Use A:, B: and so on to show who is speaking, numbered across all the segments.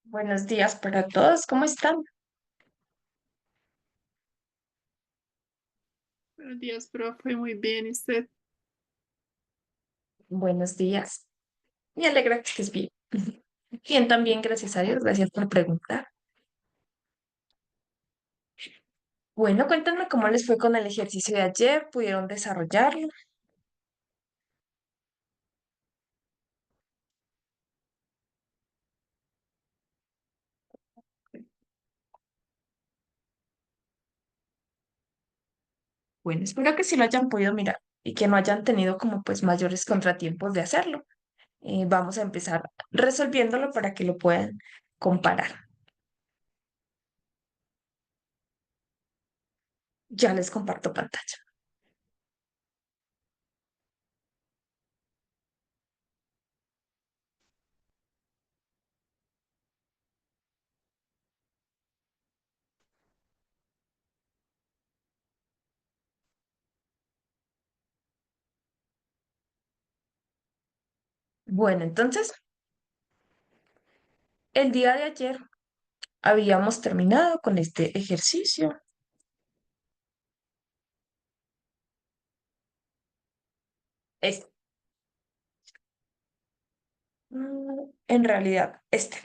A: Buenos días para todos, ¿cómo están?
B: Buenos días, profe. Muy bien. ¿Y usted?
A: Buenos días. Me alegra que estés bien. Bien, también, gracias a Dios, gracias por preguntar. Bueno, cuéntenme cómo les fue con el ejercicio de ayer, ¿pudieron desarrollarlo? Bueno, espero que sí lo hayan podido mirar y que no hayan tenido como pues mayores contratiempos de hacerlo. Vamos a empezar resolviéndolo para que lo puedan comparar. Ya les comparto pantalla. Bueno, entonces, el día de ayer habíamos terminado con este ejercicio. Este, en realidad, este.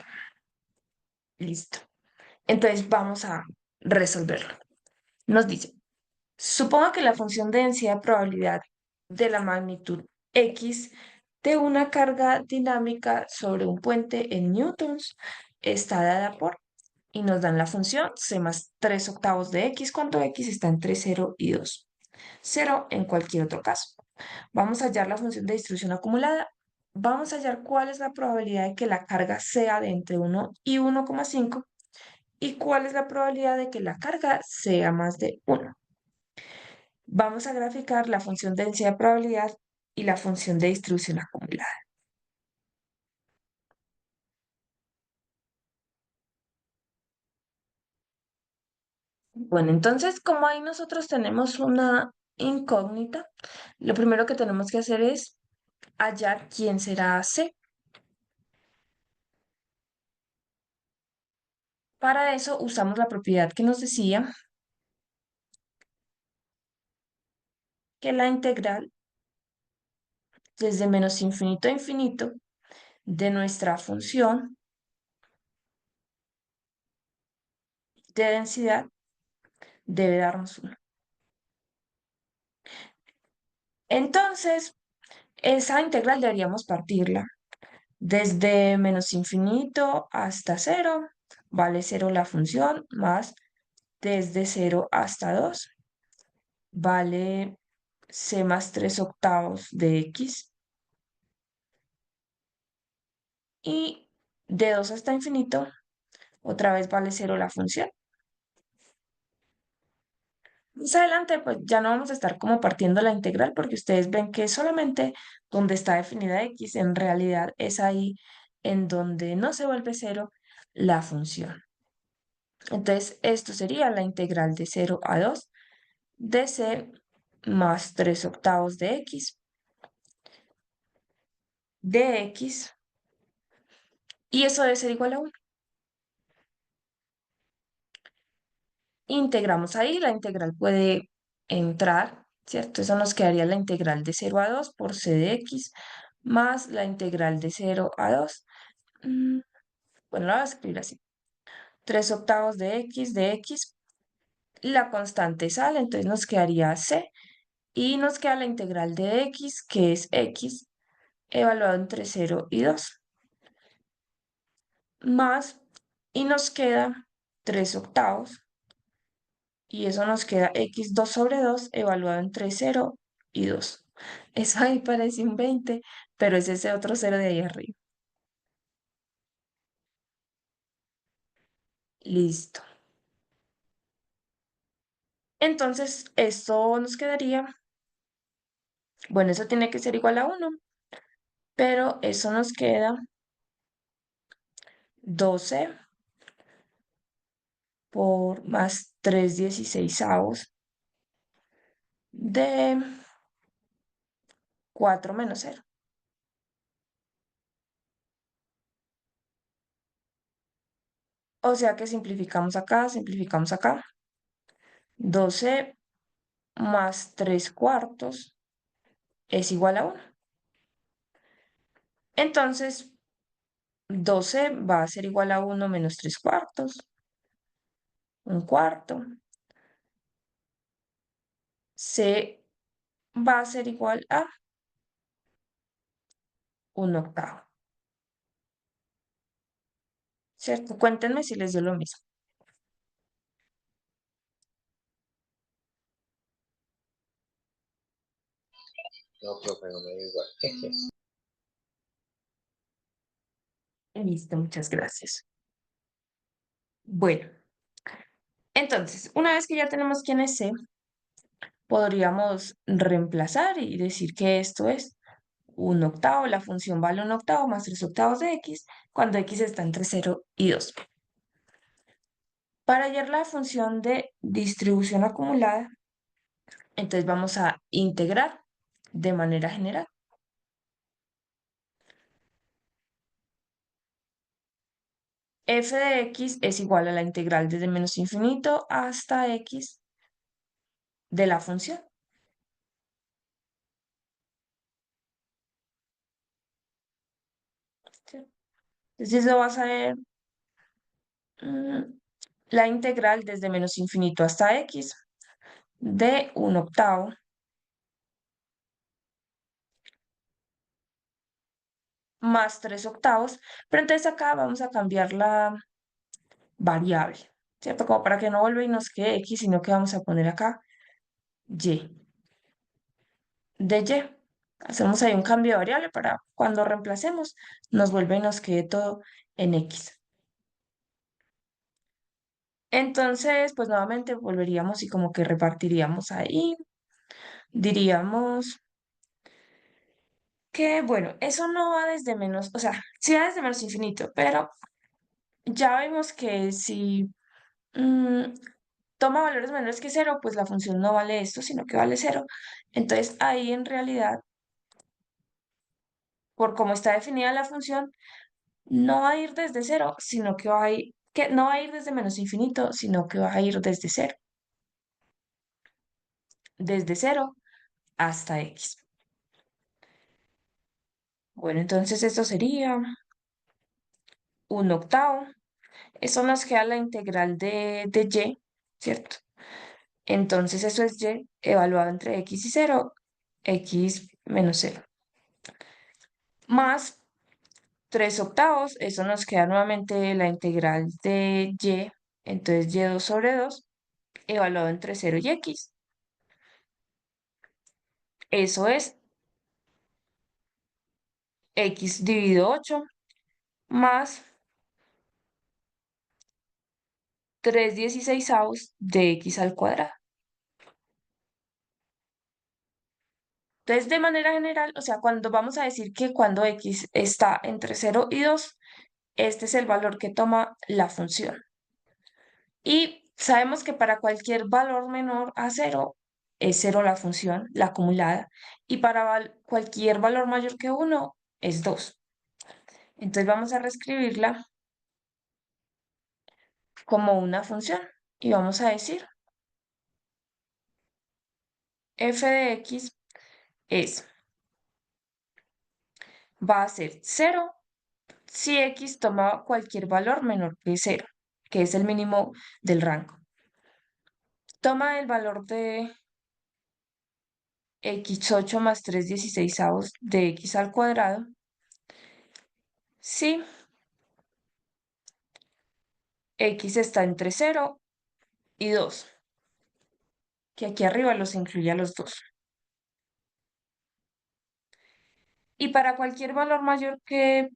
A: Listo. Entonces vamos a resolverlo. Nos dice, supongo que la función de densidad de probabilidad de la magnitud X de una carga dinámica sobre un puente en newtons está dada por, y nos dan la función c más 3 octavos de X, cuando X está entre 0 y 2. 0 en cualquier otro caso. Vamos a hallar la función de distribución acumulada. Vamos a hallar cuál es la probabilidad de que la carga sea de entre 1 y 1,5 y cuál es la probabilidad de que la carga sea más de 1. Vamos a graficar la función de densidad de probabilidad y la función de distribución acumulada. Bueno, entonces, como ahí nosotros tenemos una incógnita, lo primero que tenemos que hacer es hallar quién será C. Para eso usamos la propiedad que nos decía que la integral desde menos infinito a infinito de nuestra función de densidad debe darnos 1. Entonces, esa integral deberíamos partirla desde menos infinito hasta 0, vale 0 la función, más desde 0 hasta 2, vale c más 3 octavos de X, y de 2 hasta infinito, otra vez vale 0 la función. Más adelante, pues ya no vamos a estar como partiendo la integral porque ustedes ven que solamente donde está definida X, en realidad es ahí en donde no se vuelve 0 la función. Entonces, esto sería la integral de 0 a 2 de c más 3 octavos de X de X, y eso debe ser igual a 1. Integramos ahí, la integral puede entrar, ¿cierto? Eso nos quedaría la integral de 0 a 2 por c de X más la integral de 0 a 2. Bueno, la voy a escribir así. 3 octavos de X. La constante sale, entonces nos quedaría c. Y nos queda la integral de X, que es X, evaluado entre 0 y 2. Más, y nos queda 3 octavos. Y eso nos queda x2/2 evaluado entre 0 y 2. Eso ahí parece un 20, pero es ese otro cero de ahí arriba. Listo. Entonces, esto nos quedaría, bueno, eso tiene que ser igual a 1, pero eso nos queda 12 por más 3/16 de 4 menos 0. O sea que simplificamos acá, simplificamos acá. 12 más 3 cuartos es igual a 1. Entonces, 12 va a ser igual a 1 menos 3 cuartos, un cuarto. C va a ser igual a un octavo, ¿cierto? Cuéntenme si les dio lo mismo.
C: No, profe, no me da igual.
A: Listo, muchas gracias. Bueno, entonces, una vez que ya tenemos quién es C, podríamos reemplazar y decir que esto es un octavo, la función vale un octavo más 3 octavos de x, cuando x está entre 0 y 2. Para hallar la función de distribución acumulada, entonces vamos a integrar de manera general. F de x es igual a la integral desde menos infinito hasta x de la función. ¿Sí? Entonces eso va a ser mm, la integral desde menos infinito hasta x de un octavo más 3 octavos, pero entonces acá vamos a cambiar la variable, ¿cierto? Como para que no vuelva y nos quede x, sino que vamos a poner acá y de y. Hacemos ahí un cambio de variable para cuando reemplacemos, nos vuelve y nos quede todo en x. Entonces, pues nuevamente volveríamos y como que repartiríamos ahí. Diríamos que, bueno, eso no va desde menos, o sea, sí va desde menos infinito, pero ya vimos que si mm, toma valores menores que cero, pues la función no vale esto, sino que vale cero. Entonces ahí en realidad, por cómo está definida la función, no va a ir desde cero, sino que va a ir, que no va a ir desde menos infinito, sino que va a ir desde cero hasta x. Bueno, entonces esto sería un octavo. Eso nos queda la integral de y, ¿cierto? Entonces eso es y evaluado entre x y cero, x menos cero. Más 3 octavos, eso nos queda nuevamente la integral de y, entonces y2 sobre 2, evaluado entre 0 y x. Eso es x dividido 8 más 3/16 de x al cuadrado. Entonces, de manera general, o sea, cuando vamos a decir que cuando x está entre 0 y 2, este es el valor que toma la función. Y sabemos que para cualquier valor menor a 0 es 0 la función, la acumulada, y para cualquier valor mayor que 1 es 2. Entonces vamos a reescribirla como una función y vamos a decir f de x es, va a ser 0 si x toma cualquier valor menor que 0, que es el mínimo del rango. Toma el valor de x8 más 3/16 de x al cuadrado si x está entre 0 y 2, que aquí arriba los incluye a los dos. Y para cualquier valor mayor que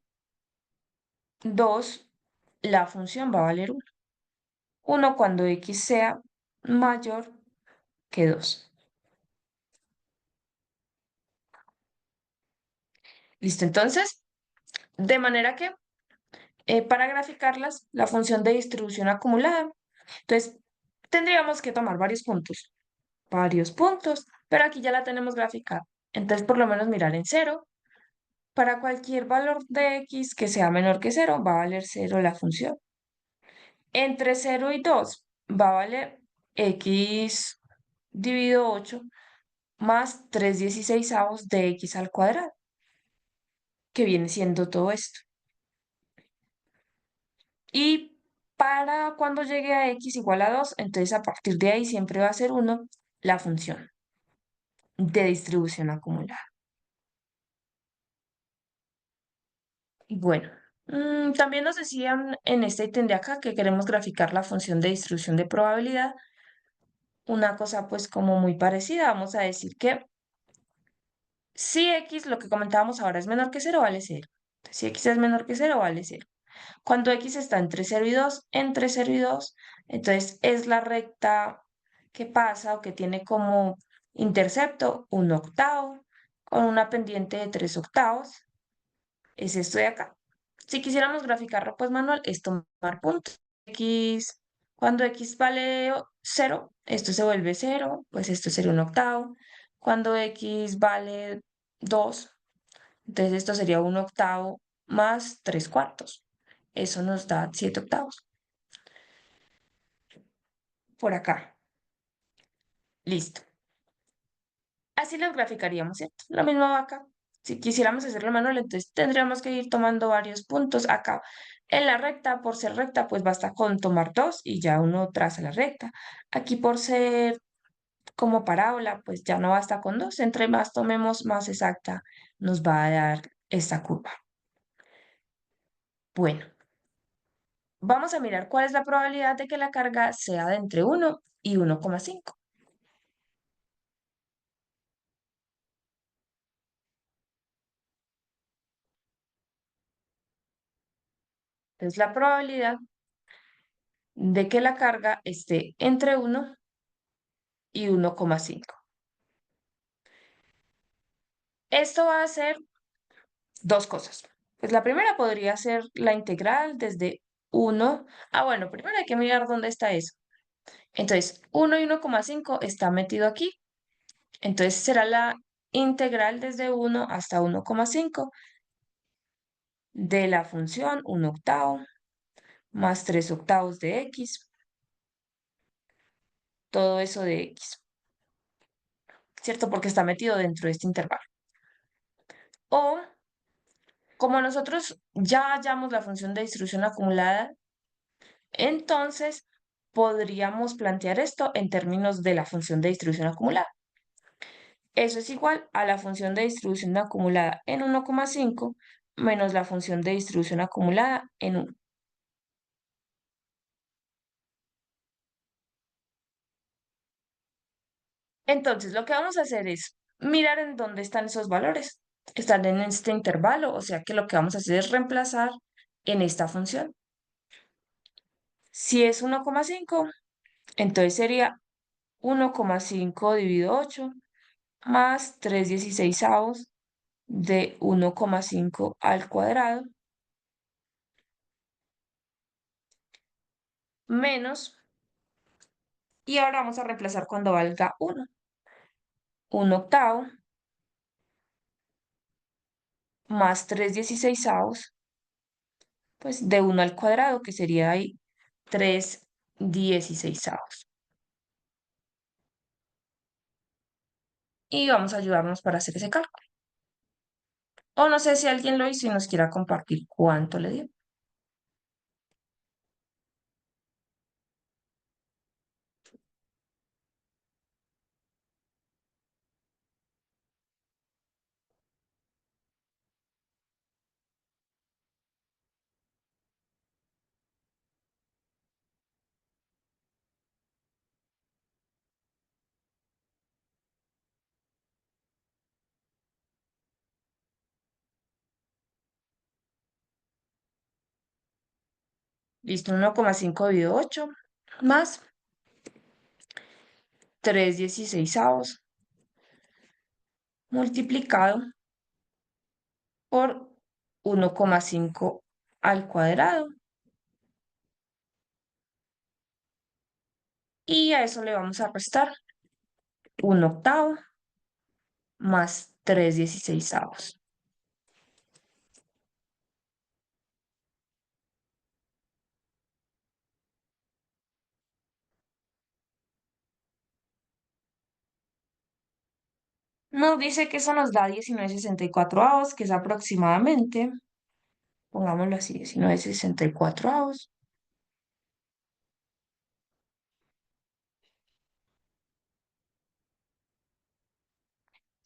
A: 2, la función va a valer 1. 1 cuando x sea mayor que 2. Listo, entonces, de manera que para graficarlas, la función de distribución acumulada, entonces tendríamos que tomar varios puntos, pero aquí ya la tenemos graficada. Entonces, por lo menos mirar en 0. Para cualquier valor de x que sea menor que 0, va a valer 0 la función. Entre 0 y 2 va a valer x dividido 8 más 3/16 de x al cuadrado, que viene siendo todo esto. Y para cuando llegue a x igual a 2, entonces a partir de ahí siempre va a ser 1 la función de distribución acumulada. Bueno, también nos decían en este ítem de acá que queremos graficar la función de distribución de probabilidad. Una cosa pues como muy parecida, vamos a decir que si x, lo que comentábamos ahora, es menor que 0, vale 0. Si x es menor que 0, vale 0. Cuando x está entre 0 y 2, entre 0 y 2, entonces es la recta que pasa o que tiene como intercepto 1/8 con una pendiente de 3/8. Es esto de acá. Si quisiéramos graficarlo pues manual, es tomar puntos. X, cuando x vale 0, esto se vuelve 0, pues esto sería 1/8. Cuando x vale 2, entonces esto sería 1/8 más 3/4. Eso nos da 7/8. Por acá. Listo. Así lo graficaríamos, ¿cierto? Lo mismo va acá. Si quisiéramos hacerlo manual, entonces tendríamos que ir tomando varios puntos acá. En la recta, por ser recta, pues basta con tomar 2 y ya uno traza la recta. Aquí por ser como parábola, pues ya no basta con 2. Entre más tomemos, más exacta nos va a dar esta curva. Bueno, vamos a mirar cuál es la probabilidad de que la carga sea de entre 1 y 1,5. Entonces, la probabilidad de que la carga esté entre 1 y 1,5. Esto va a ser dos cosas. Pues la primera podría ser la integral desde 1. Bueno, primero hay que mirar dónde está eso. Entonces, 1 y 1,5 está metido aquí. Entonces, será la integral desde 1 hasta 1,5 de la función 1/8 más 3/8 de x. Todo eso de x, ¿cierto? Porque está metido dentro de este intervalo. O, como nosotros ya hallamos la función de distribución acumulada, entonces podríamos plantear esto en términos de la función de distribución acumulada. Eso es igual a la función de distribución acumulada en 1,5 menos la función de distribución acumulada en 1. Entonces, lo que vamos a hacer es mirar en dónde están esos valores. Están en este intervalo, o sea que lo que vamos a hacer es reemplazar en esta función. Si es 1,5, entonces sería 1,5 dividido 8 más 3/16 de 1,5 al cuadrado menos, y ahora vamos a reemplazar cuando valga 1. 1/8 más 3/16, pues de 1 al cuadrado, que sería ahí 3/16. Y vamos a ayudarnos para hacer ese cálculo. O no sé si alguien lo hizo y nos quiera compartir cuánto le dio. Listo, 1,5 dividido 8 más 3/16 multiplicado por 1,5 al cuadrado. Y a eso le vamos a restar 1/8 más 3/16. Nos dice que eso nos da 19,64 que es aproximadamente, pongámoslo así, 19,64,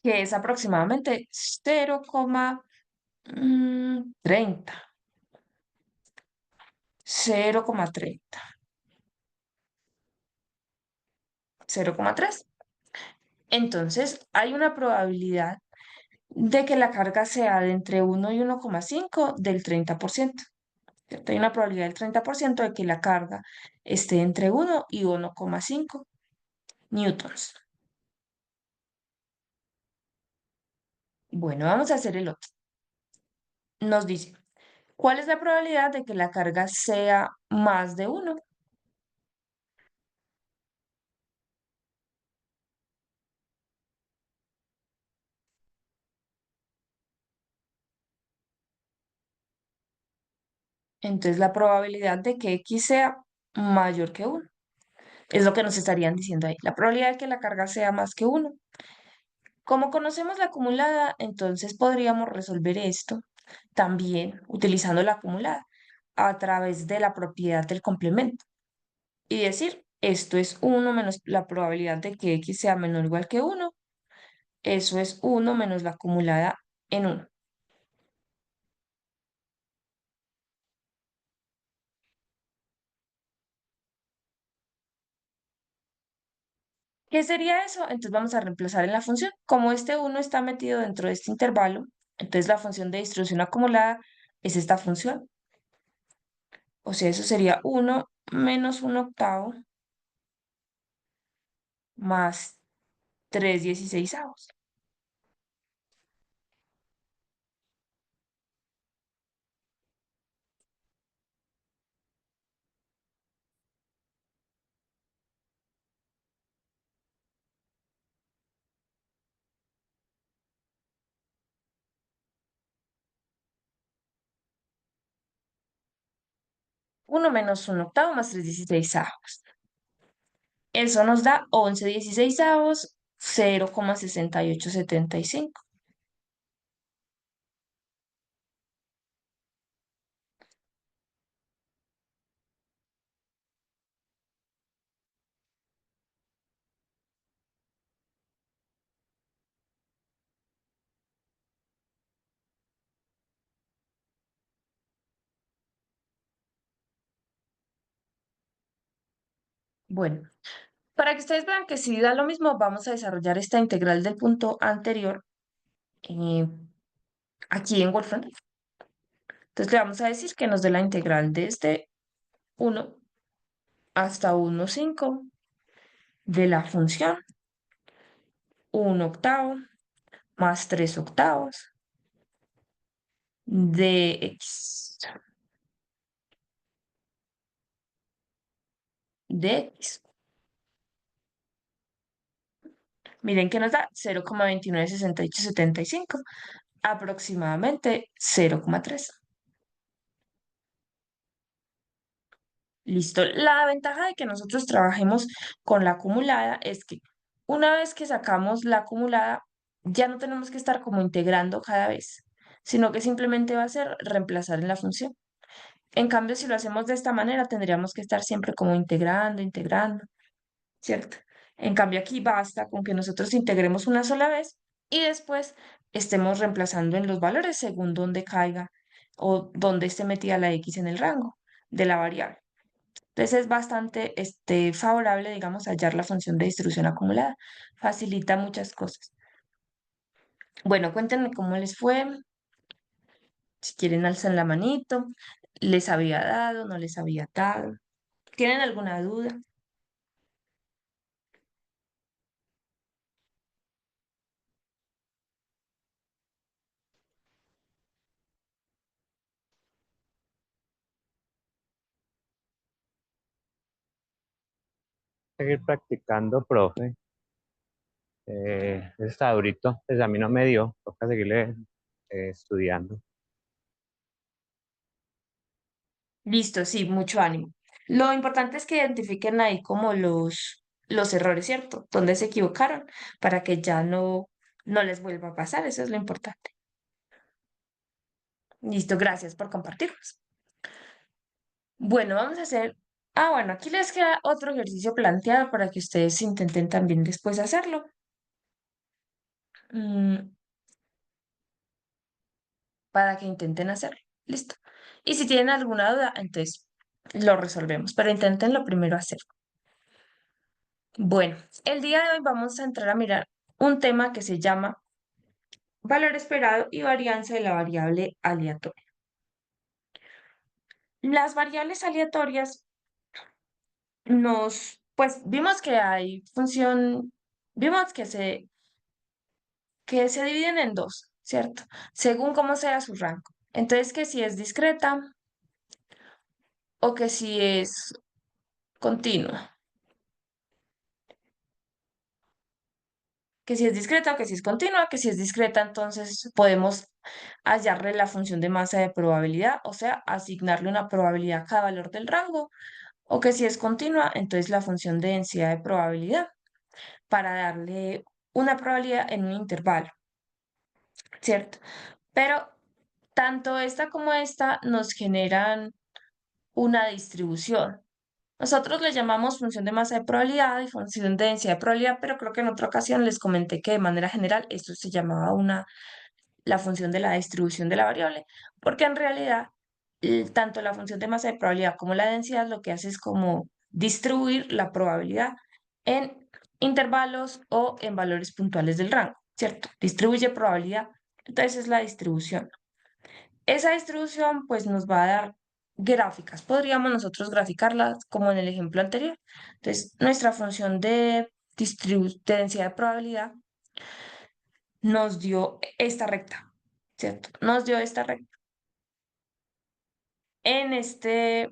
A: que es aproximadamente 0,30, 0,30, 0,3. Entonces, hay una probabilidad de que la carga sea de entre 1 y 1,5 del 30%. ¿Cierto? Hay una probabilidad del 30% de que la carga esté entre 1 y 1,5 newtons. Bueno, vamos a hacer el otro. Nos dice, ¿cuál es la probabilidad de que la carga sea más de 1? Entonces, la probabilidad de que X sea mayor que 1. Es lo que nos estarían diciendo ahí. La probabilidad de que la carga sea más que 1. Como conocemos la acumulada, entonces podríamos resolver esto también utilizando la acumulada a través de la propiedad del complemento y decir, esto es 1 menos la probabilidad de que X sea menor o igual que 1. Eso es 1 menos la acumulada en 1. ¿Qué sería eso? Entonces vamos a reemplazar en la función. Como este 1 está metido dentro de este intervalo, entonces la función de distribución acumulada es esta función. O sea, eso sería 1 menos 1/8 más 3/16. 1 menos 1/8 más 3/16. Eso nos da 11/16, 0,6875. Bueno, para que ustedes vean que si da lo mismo, vamos a desarrollar esta integral del punto anterior eh, aquí en Wolfram. Entonces le vamos a decir que nos dé la integral desde 1 hasta 1,5 de la función 1/8 más 3/8 de x, de x. Miren que nos da 0,296875, aproximadamente 0,3. Listo. La ventaja de que nosotros trabajemos con la acumulada es que una vez que sacamos la acumulada, ya no tenemos que estar como integrando cada vez, sino que simplemente va a ser reemplazar en la función. En cambio, si lo hacemos de esta manera, tendríamos que estar siempre como integrando, integrando, ¿cierto? En cambio, aquí basta con que nosotros integremos una sola vez y después estemos reemplazando en los valores según donde caiga o donde esté metida la X en el rango de la variable. Entonces es bastante favorable, digamos, hallar la función de distribución acumulada. Facilita muchas cosas. Bueno, cuéntenme cómo les fue. Si quieren, alzan la manito. ¿Les había dado? ¿No les había dado? ¿Tienen alguna duda?
C: Seguir practicando, profe. Está durito, pues a mí no me dio, toca seguirle estudiando.
A: Listo, sí, mucho ánimo. Lo importante es que identifiquen ahí como los errores, ¿cierto? Donde se equivocaron para que ya no no les vuelva a pasar, eso es lo importante. Listo, gracias por compartirnos. Bueno, vamos a hacer... Ah, bueno, aquí les queda otro ejercicio planteado para que ustedes intenten también después hacerlo. Mm, para que intenten hacerlo. Listo. Y si tienen alguna duda, entonces lo resolvemos, pero inténtenlo primero hacerlo. Bueno, el día de hoy vamos a entrar a mirar un tema que se llama valor esperado y varianza de la variable aleatoria. Las variables aleatorias pues vimos que hay función, vimos que se dividen en dos, ¿cierto? Según cómo sea su rango. Entonces, que si es discreta o que si es continua. Que si es discreta o que si es continua, que si es discreta, entonces podemos hallarle la función de masa de probabilidad, o sea, asignarle una probabilidad a cada valor del rango, o que si es continua, entonces la función de densidad de probabilidad para darle una probabilidad en un intervalo, ¿cierto? Pero tanto esta como esta nos generan una distribución. Nosotros le llamamos función de masa de probabilidad y función de densidad de probabilidad, pero creo que en otra ocasión les comenté que de manera general esto se llamaba la función de la distribución de la variable, porque en realidad tanto la función de masa de probabilidad como la densidad lo que hace es como distribuir la probabilidad en intervalos o en valores puntuales del rango, ¿cierto? Distribuye probabilidad, entonces es la distribución. Esa distribución pues nos va a dar gráficas. Podríamos nosotros graficarlas como en el ejemplo anterior. Entonces, nuestra función de densidad de probabilidad nos dio esta recta, ¿cierto? Nos dio esta recta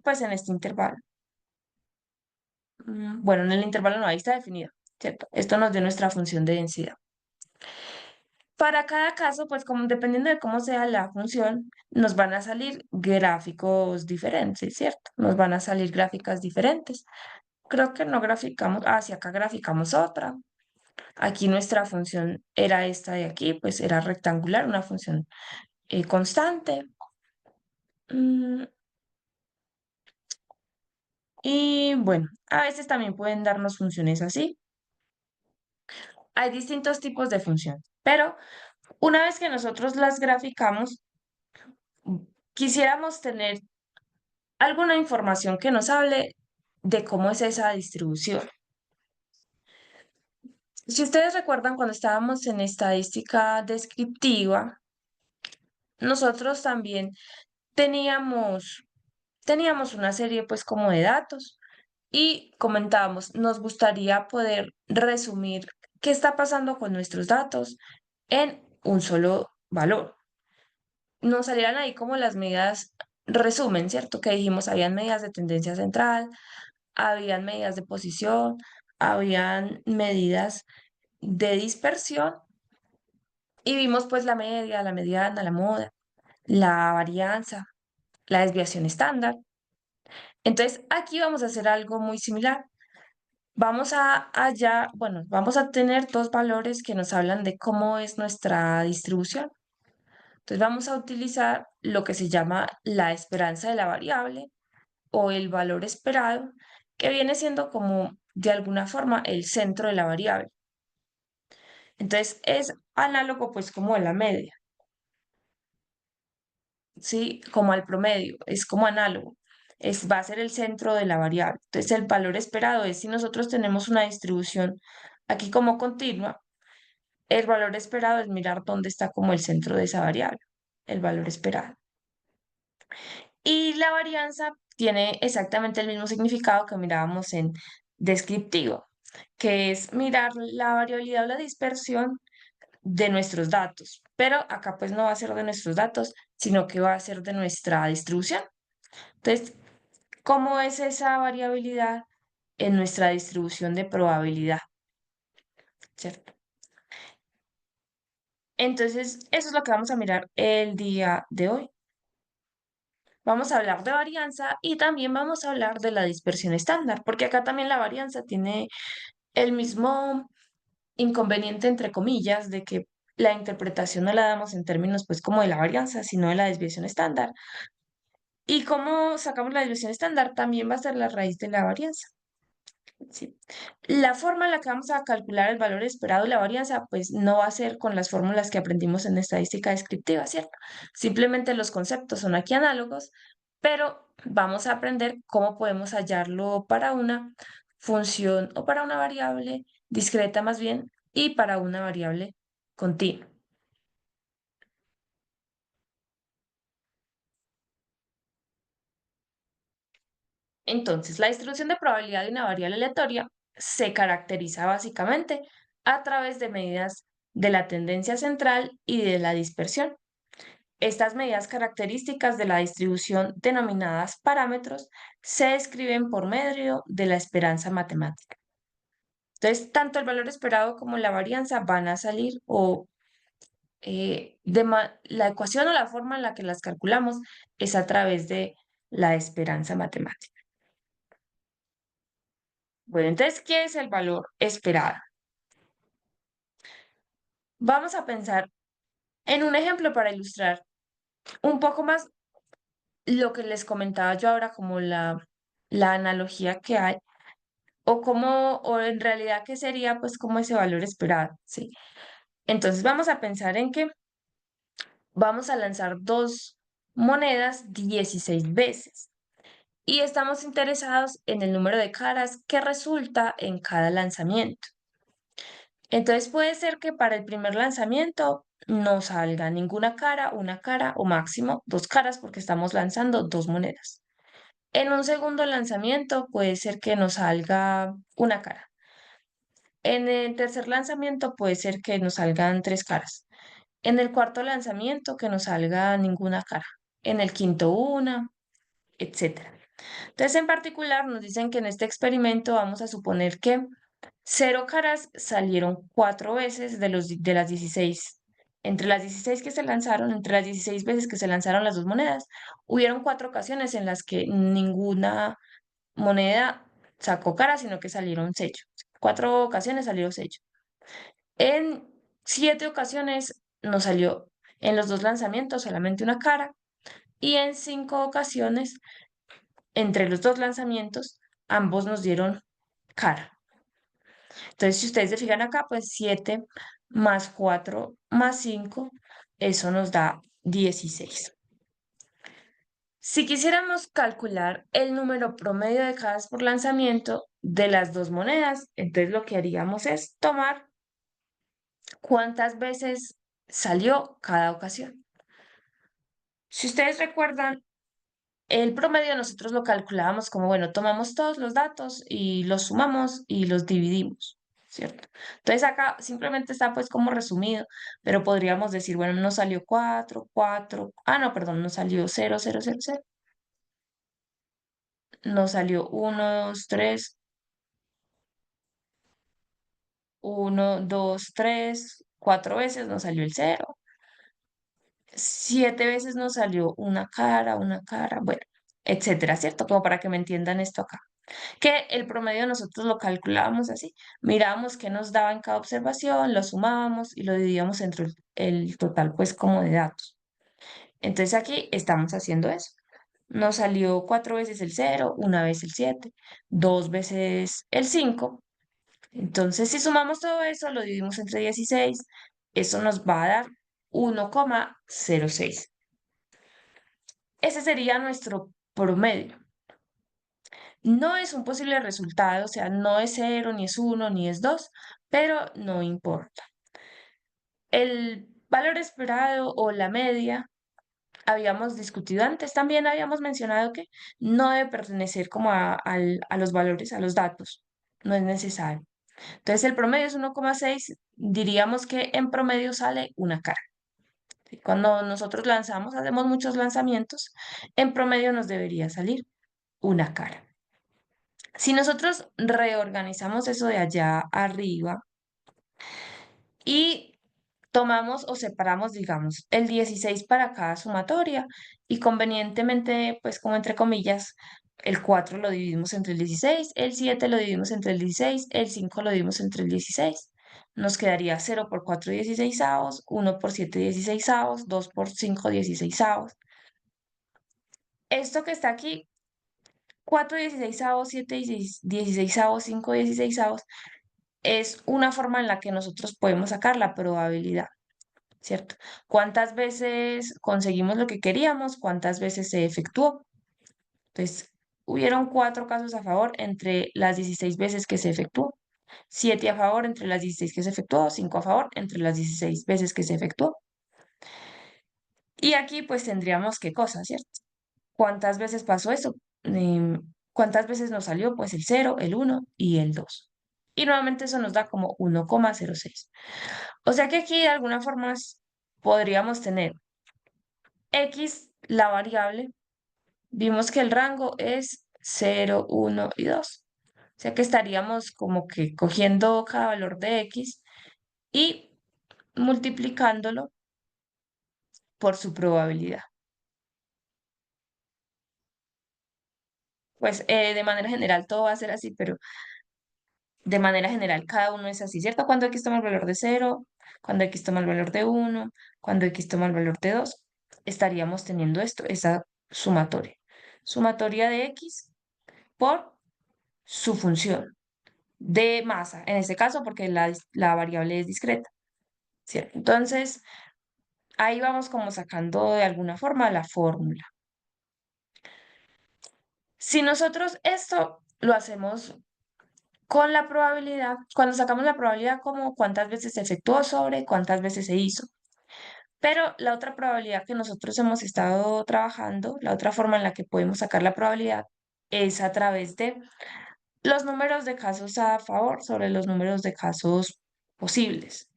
A: pues en este intervalo. Bueno, en el intervalo no, ahí está definido, ¿cierto? Esto nos dio nuestra función de densidad. Para cada caso, pues como dependiendo de cómo sea la función, nos van a salir gráficos diferentes, ¿cierto? Nos van a salir gráficas diferentes. Creo que no graficamos, si acá graficamos otra. Aquí nuestra función era esta de aquí, pues era rectangular, una función constante. Mm, y bueno, a veces también pueden darnos funciones así. Hay distintos tipos de función, pero una vez que nosotros las graficamos, quisiéramos tener alguna información que nos hable de cómo es esa distribución. Si ustedes recuerdan cuando estábamos en estadística descriptiva, nosotros también teníamos, teníamos una serie pues como de datos y comentábamos, nos gustaría poder resumir qué está pasando con nuestros datos en un solo valor. Nos salieran ahí como las medidas resumen, ¿cierto? Que dijimos, habían medidas de tendencia central, habían medidas de posición, habían medidas de dispersión y vimos pues la media, la mediana, la moda, la varianza, la desviación estándar. Entonces aquí vamos a hacer algo muy similar. Vamos a tener dos valores que nos hablan de cómo es nuestra distribución. Entonces vamos a utilizar lo que se llama la esperanza de la variable o el valor esperado, que viene siendo como de alguna forma el centro de la variable. Entonces es análogo pues como a la media, ¿sí? Como al promedio, es como análogo. Va a ser el centro de la variable. Entonces el valor esperado es si nosotros tenemos una distribución aquí como continua, el valor esperado es mirar dónde está como el centro de esa variable, el valor esperado. Y la varianza tiene exactamente el mismo significado que mirábamos en descriptivo, que es mirar la variabilidad o la dispersión de nuestros datos. Pero acá pues no va a ser de nuestros datos, sino que va a ser de nuestra distribución. Entonces, ¿cómo es esa variabilidad en nuestra distribución de probabilidad? ¿Cierto? Entonces, eso es lo que vamos a mirar el día de hoy. Vamos a hablar de varianza y también vamos a hablar de la dispersión estándar, porque acá también la varianza tiene el mismo inconveniente, entre comillas, de que la interpretación no la damos en términos pues como de la varianza, sino de la desviación estándar. ¿Y cómo sacamos la desviación estándar? También va a ser la raíz de la varianza. ¿Sí? La forma en la que vamos a calcular el valor esperado y la varianza, pues no va a ser con las fórmulas que aprendimos en estadística descriptiva, ¿cierto? Simplemente los conceptos son aquí análogos, pero vamos a aprender cómo podemos hallarlo para una función o para una variable discreta más bien y para una variable continua. Entonces, la distribución de probabilidad de una variable aleatoria se caracteriza básicamente a través de medidas de la tendencia central y de la dispersión. Estas medidas características de la distribución, denominadas parámetros, se describen por medio de la esperanza matemática. Entonces, tanto el valor esperado como la varianza van a salir la ecuación o la forma en la que las calculamos es a través de la esperanza matemática. Bueno, entonces, ¿qué es el valor esperado? Vamos a pensar en un ejemplo para ilustrar un poco más lo que les comentaba yo ahora como la analogía que hay o en realidad qué sería pues como ese valor esperado, ¿sí? Entonces vamos a pensar en que vamos a lanzar dos monedas 16 veces y estamos interesados en el número de caras que resulta en cada lanzamiento. Entonces puede ser que para el primer lanzamiento no salga ninguna cara, una cara o máximo dos caras porque estamos lanzando dos monedas. En un segundo lanzamiento puede ser que nos salga una cara. En el tercer lanzamiento puede ser que nos salgan tres caras. En el cuarto lanzamiento que nos salga ninguna cara. En el quinto una, etcétera. Entonces, en particular, nos dicen que en este experimento vamos a suponer que 0 caras salieron 4 veces de las 16. Entre las 16 que se lanzaron, entre las 16 veces que se lanzaron las dos monedas, hubieron 4 ocasiones en las que ninguna moneda sacó cara, sino que salieron sello. 4 ocasiones salieron sello. En 7 ocasiones nos salió en los dos lanzamientos solamente una cara y en 5 ocasiones, entre los dos lanzamientos, ambos nos dieron cara. Entonces, si ustedes se fijan acá, pues 7 más 4 más 5, eso nos da 16. Si quisiéramos calcular el número promedio de caras por lanzamiento de las dos monedas, entonces lo que haríamos es tomar cuántas veces salió cada ocasión. Si ustedes recuerdan, el promedio nosotros lo calculábamos como, bueno, tomamos todos los datos y los sumamos y los dividimos, ¿cierto? Entonces acá simplemente está pues como resumido, pero podríamos decir, bueno, nos salió 4, 4, no, perdón, nos salió 0, 0, 0, 0, nos salió 1, 2, 3, 1, 2, 3, 4 veces nos salió el 0, 7 veces nos salió una cara, bueno, etcétera, ¿cierto? Como para que me entiendan esto acá. Que el promedio nosotros lo calculábamos así, mirábamos qué nos daba en cada observación, lo sumábamos y lo dividíamos entre el total, pues, como de datos. Entonces aquí estamos haciendo eso. Nos salió 4 veces el 0, una vez el 7, 2 veces el 5. Entonces, si sumamos todo eso, lo dividimos entre 16, eso nos va a dar 1,06. Ese sería nuestro promedio. No es un posible resultado, o sea, no es 0, ni es 1, ni es 2, pero no importa. El valor esperado o la media, habíamos discutido antes, también habíamos mencionado que no debe pertenecer como a los valores, a los datos, no es necesario. Entonces, el promedio es 1,6, diríamos que en promedio sale una cara. Cuando nosotros lanzamos, hacemos muchos lanzamientos, en promedio nos debería salir una cara. Si nosotros reorganizamos eso de allá arriba y tomamos o separamos, digamos, el 16 para cada sumatoria y convenientemente, pues como entre comillas, el 4 lo dividimos entre el 16, el 7 lo dividimos entre el 16, el 5 lo dividimos entre el 16. nos quedaría 0 por 4 16avos, 1 por 7 16avos, 2 por 5 16avos. Esto que está aquí, 4 16avos, 7 16avos, 5 16avos, es una forma en la que nosotros podemos sacar la probabilidad, ¿cierto? ¿Cuántas veces conseguimos lo que queríamos? ¿Cuántas veces se efectuó? Entonces, hubieron 4 casos a favor entre las 16 veces que se efectuó, 7 a favor entre las 16 que se efectuó, 5 a favor entre las 16 veces que se efectuó. Y aquí pues tendríamos qué cosa, ¿cierto? ¿Cuántas veces pasó eso? ¿Cuántas veces nos salió? Pues el 0, el 1 y el 2. Y nuevamente eso nos da como 1,06. O sea que aquí de alguna forma podríamos tener x, la variable. Vimos que el rango es 0, 1 y 2. O sea que estaríamos como que cogiendo cada valor de x y multiplicándolo por su probabilidad. Pues de manera general todo va a ser así, pero de manera general cada uno es así, ¿cierto? Cuando x toma el valor de 0, cuando x toma el valor de 1, cuando x toma el valor de 2, estaríamos teniendo esto, esa sumatoria. Sumatoria de x por su función de masa, en este caso porque la variable es discreta, ¿cierto? Entonces, ahí vamos como sacando de alguna forma la fórmula. Si nosotros esto lo hacemos con la probabilidad, cuando sacamos la probabilidad como cuántas veces se efectuó sobre cuántas veces se hizo. Pero la otra probabilidad que nosotros hemos estado trabajando, la otra forma en la que podemos sacar la probabilidad es a través de los números de casos a favor sobre los números de casos posibles.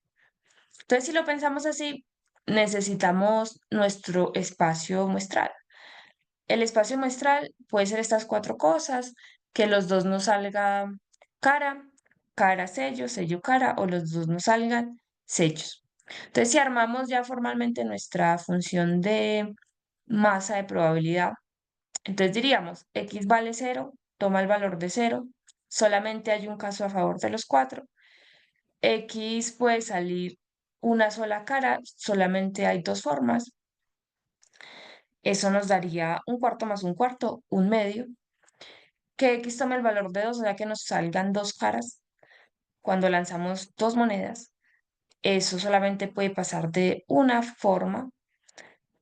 A: Entonces, si lo pensamos así, necesitamos nuestro espacio muestral. El espacio muestral puede ser estas 4 cosas, que los dos nos salga cara, cara sello, sello cara, o los dos nos salgan sellos. Entonces, si armamos ya formalmente nuestra función de masa de probabilidad, entonces diríamos, x vale 0, toma el valor de 0, solamente hay un caso a favor de los 4, x puede salir una sola cara, solamente hay 2 formas, eso nos daría un cuarto más un cuarto, un medio, que x tome el valor de 2, o sea que nos salgan 2 caras cuando lanzamos 2 monedas. Eso solamente puede pasar de una forma,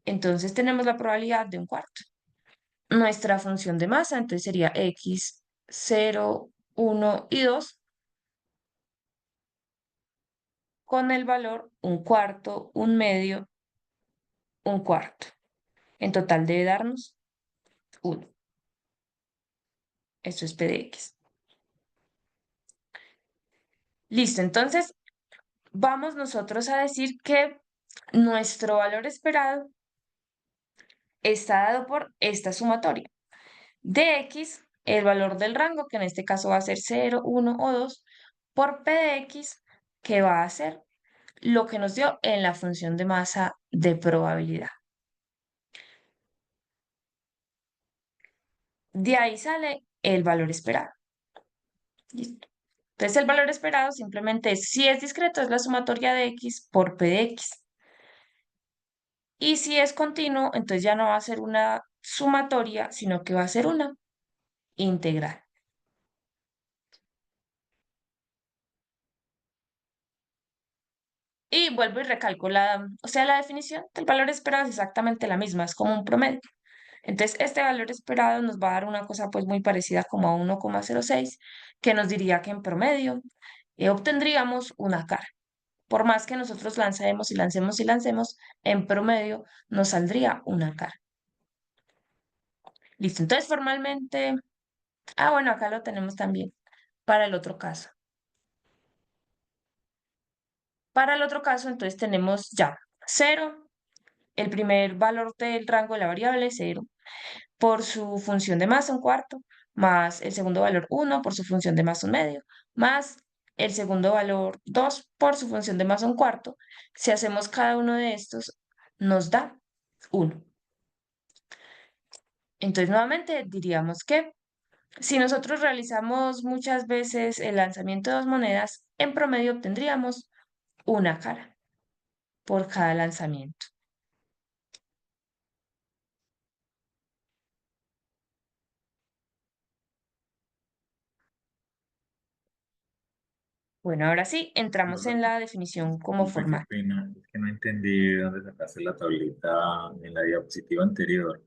A: entonces tenemos la probabilidad de un cuarto. Nuestra función de masa entonces sería x, 0, 1 y 2 con el valor un cuarto, un medio, un cuarto. En total debe darnos 1. Eso es P de X. Listo, entonces vamos nosotros a decir que nuestro valor esperado está dado por esta sumatoria. De X, el valor del rango, que en este caso va a ser 0, 1 o 2, por P de X, que va a ser lo que nos dio en la función de masa de probabilidad. De ahí sale el valor esperado. ¿Listo? Entonces el valor esperado simplemente es, si es discreto, es la sumatoria de X por P de X. Y si es continuo, entonces ya no va a ser una sumatoria, sino que va a ser una integral. Y vuelvo y recalco o sea, la definición del valor esperado es exactamente la misma, es como un promedio. Entonces, este valor esperado nos va a dar una cosa pues muy parecida como a 1,06, que nos diría que en promedio obtendríamos una cara. Por más que nosotros lancemos y lancemos y lancemos, en promedio nos saldría una cara. Listo, entonces formalmente, bueno, acá lo tenemos también para el otro caso. Para el otro caso, entonces tenemos ya 0, el primer valor del rango de la variable, 0, por su función de masa, un cuarto, más el segundo valor 1 por su función de masa, un medio, más el segundo valor 2 por su función de masa, un cuarto. Si hacemos cada uno de estos, nos da 1. Entonces, nuevamente diríamos que si nosotros realizamos muchas veces el lanzamiento de 2 monedas, En promedio obtendríamos una cara por cada lanzamiento. Bueno, ahora sí, entramos en la definición como
D: Disculpe, qué
A: formal.
D: pena. Es que no entendí de dónde sacaste la tablita en la diapositiva anterior.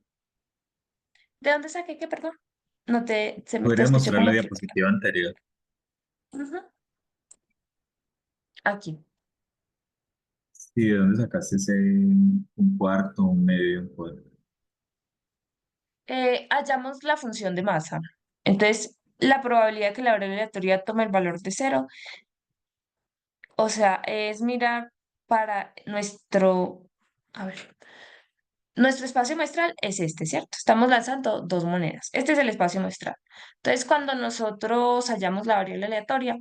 A: ¿De dónde saqué qué, perdón? No te
D: ¿Podría
A: escuché
D: mostrar la
A: como que...
D: diapositiva anterior?
A: Ujú. Aquí.
D: Sí, ¿de dónde sacaste ese un cuarto, un medio, un cuarto?
A: Hallamos la función de masa. Entonces, la probabilidad de que la variable aleatoria tome el valor de cero, o sea, es mirar para a ver, nuestro espacio muestral es este, ¿cierto? Estamos lanzando dos monedas. Este es el espacio muestral. Entonces, cuando nosotros hallamos la variable aleatoria,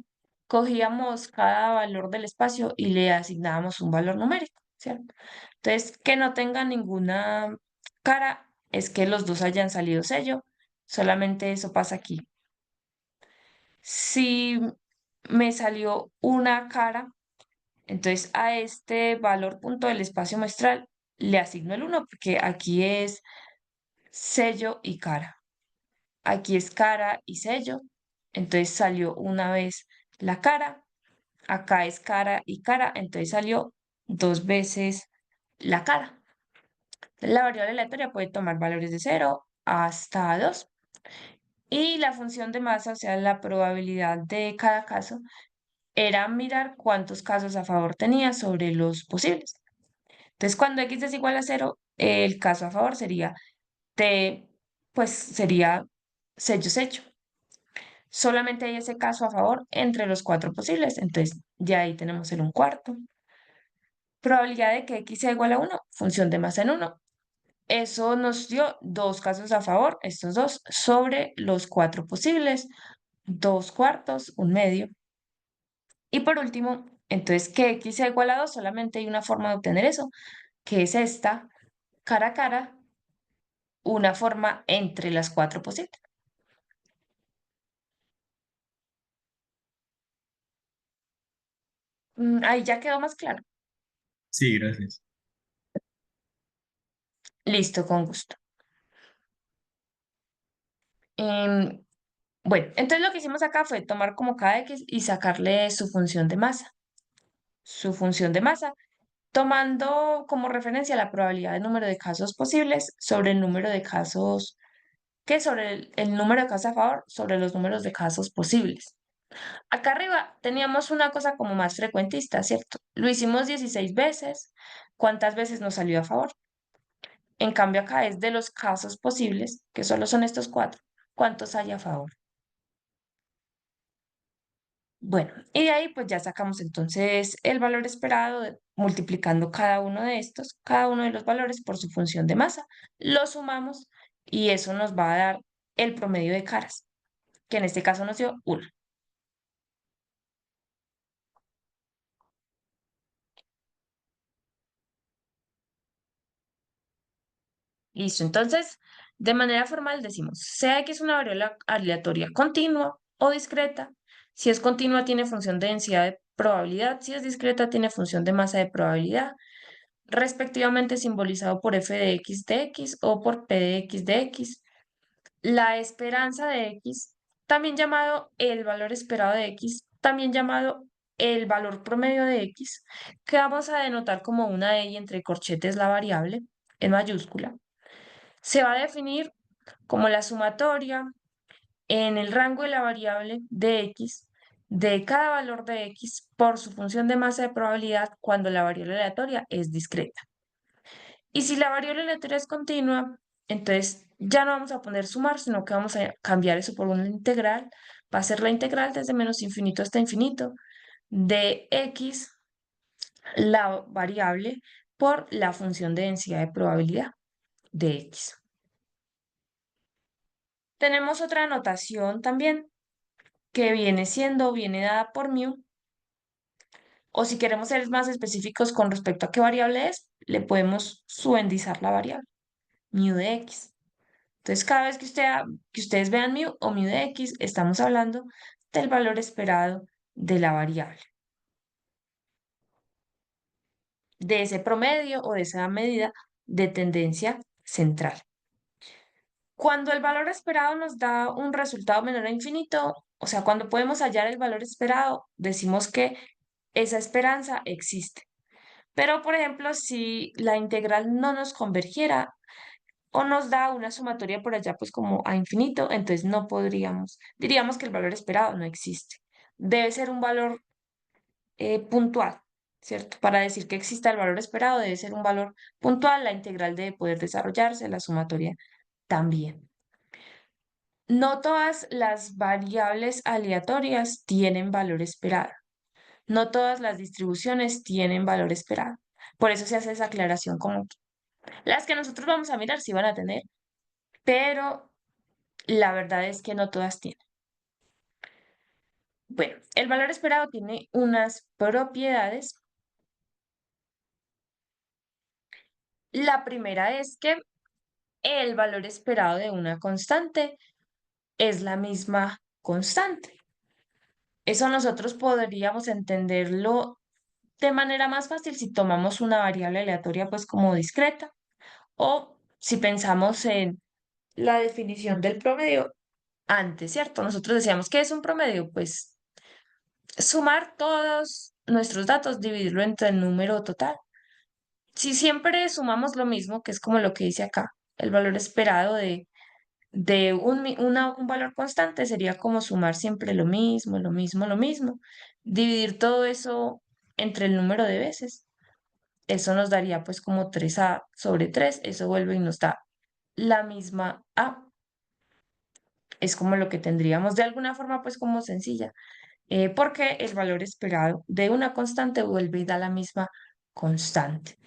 A: cogíamos cada valor del espacio y le asignábamos un valor numérico, ¿cierto? Entonces, que no tenga ninguna cara es que los dos hayan salido sello. Solamente eso pasa aquí. Si me salió una cara, entonces a este valor punto del espacio muestral le asigno el uno porque aquí es sello y cara. Aquí es cara y sello. Entonces salió una vez la cara. Acá es cara y cara. Entonces salió dos veces la cara. La variable aleatoria puede tomar valores de cero hasta 2. Y la función de masa, o sea, la probabilidad de cada caso, era mirar cuántos casos a favor tenía sobre los posibles. Entonces, cuando x es igual a cero, el caso a favor sería T, pues sería sello. Solamente hay ese caso a favor entre los cuatro posibles. Entonces, ya ahí tenemos el un cuarto. Probabilidad de que x sea igual a uno, función de masa en uno. Eso nos dio dos casos a favor, estos dos, sobre los cuatro posibles, dos cuartos, un medio. Y por último, entonces que x sea igual a 2, solamente hay una forma de obtener eso, que es esta, cara a cara, una forma entre las cuatro posibles. Ahí ya quedó más claro.
D: Sí, gracias.
A: Listo, con gusto. Em, bueno, entonces lo que hicimos acá fue tomar como cada x y sacarle su función de masa. Su función de masa, tomando como referencia la probabilidad de número de casos posibles sobre el número de casos, que sobre el número de casos a favor sobre los números de casos posibles. Acá arriba teníamos una cosa como más frecuentista, ¿cierto? Lo hicimos 16 veces. ¿Cuántas veces nos salió a favor? En cambio, acá es de los casos posibles, que solo son estos cuatro. ¿Cuántos hay a favor? Bueno, y de ahí pues ya sacamos entonces el valor esperado multiplicando cada uno de los valores por su función de masa. Lo sumamos y eso nos va a dar el promedio de caras, que en este caso nos dio 1. Listo, entonces, de manera formal decimos, sea que es una variable aleatoria continua o discreta. Si es continua, tiene función de densidad de probabilidad. Si es discreta, tiene función de masa de probabilidad, respectivamente simbolizado por f de x o por p de x. La esperanza de x, también llamado el valor esperado de x, también llamado el valor promedio de x, que vamos a denotar como una y entre corchetes la variable en mayúscula. Se va a definir como la sumatoria en el rango de la variable de x de cada valor de x por su función de masa de probabilidad cuando la variable aleatoria es discreta. Y si la variable aleatoria es continua, entonces ya no vamos a poner sumar, sino que vamos a cambiar eso por una integral. Va a ser la integral desde menos infinito hasta infinito de x, la variable, por la función de densidad de probabilidad de x. Tenemos otra notación también que viene dada por mu, o si queremos ser más específicos con respecto a qué variable es, le podemos subendizar la variable, mu de x. Entonces, cada vez que ustedes vean mu o mu de x, estamos hablando del valor esperado de la variable, de ese promedio o de esa medida de tendencia central. Cuando el valor esperado nos da un resultado menor a infinito, o sea, cuando podemos hallar el valor esperado, decimos que esa esperanza existe. Pero, por ejemplo, si la integral no nos convergiera o nos da una sumatoria por allá, pues como a infinito, entonces no podríamos, diríamos que el valor esperado no existe. Debe ser un valor puntual, ¿cierto? Para decir que exista el valor esperado debe ser un valor puntual, la integral debe poder desarrollarse, la sumatoria también. No todas las variables aleatorias tienen valor esperado. No todas las distribuciones tienen valor esperado. Por eso se hace esa aclaración como que las que nosotros vamos a mirar sí van a tener, pero la verdad es que no todas tienen. Bueno, el valor esperado tiene unas propiedades. La primera es que el valor esperado de una constante es la misma constante. Eso nosotros podríamos entenderlo de manera más fácil si tomamos una variable aleatoria pues como discreta o si pensamos en la definición del promedio antes, ¿cierto? Nosotros decíamos que es un promedio, pues sumar todos nuestros datos, dividirlo entre el número total. Si siempre sumamos lo mismo, que es como lo que dice acá, el valor esperado de un valor constante sería como sumar siempre lo mismo, lo mismo, lo mismo. Dividir todo eso entre el número de veces. Eso nos daría pues como 3a sobre 3. Eso vuelve y nos da la misma a. Es como lo que tendríamos de alguna forma pues como sencilla, porque el valor esperado de una constante vuelve y da la misma constante.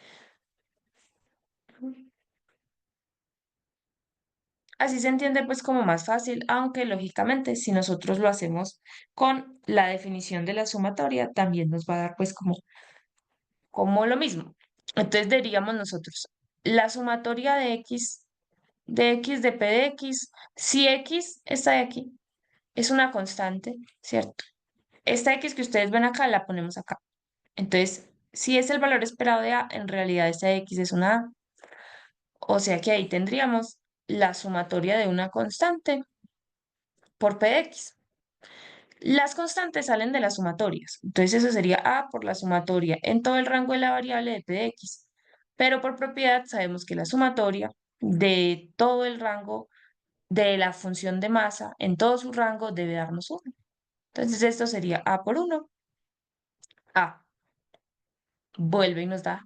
A: Así se entiende pues como más fácil, aunque lógicamente si nosotros lo hacemos con la definición de la sumatoria, también nos va a dar pues como lo mismo. Entonces diríamos nosotros, la sumatoria de x de p de x, si x está de aquí, es una constante, ¿cierto? Esta x que ustedes ven acá la ponemos acá. Entonces, si es el valor esperado de a, en realidad esta x es una a. O sea que ahí tendríamos la sumatoria de una constante por p de x. Las constantes salen de las sumatorias. Entonces eso sería a por la sumatoria en todo el rango de la variable de p de x. Pero por propiedad sabemos que la sumatoria de todo el rango de la función de masa en todo su rango debe darnos 1. Entonces esto sería a por 1. A vuelve y nos da.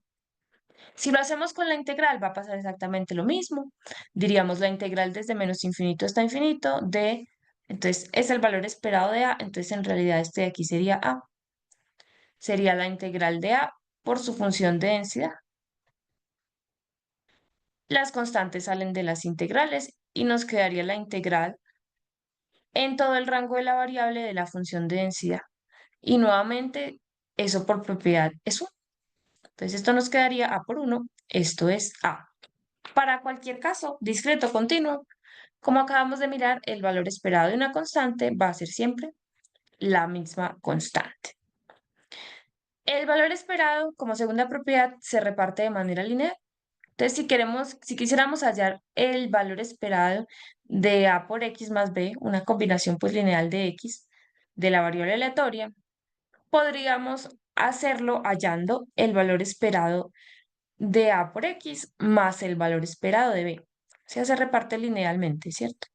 A: Si lo hacemos con la integral va a pasar exactamente lo mismo. Diríamos la integral desde menos infinito hasta infinito de, entonces es el valor esperado de a, entonces en realidad este de aquí sería a. Sería la integral de a por su función de densidad. Las constantes salen de las integrales y nos quedaría la integral en todo el rango de la variable de la función de densidad. Y nuevamente, eso por propiedad es 1. Entonces esto nos quedaría a por 1, esto es a. Para cualquier caso, discreto continuo, como acabamos de mirar, el valor esperado de una constante va a ser siempre la misma constante. El valor esperado, como segunda propiedad, se reparte de manera lineal. Entonces, si quisiéramos hallar el valor esperado de a por x más b, una combinación pues lineal de x de la variable aleatoria, podríamos hacerlo hallando el valor esperado de a por x más el valor esperado de b. O sea, se reparte linealmente, ¿cierto?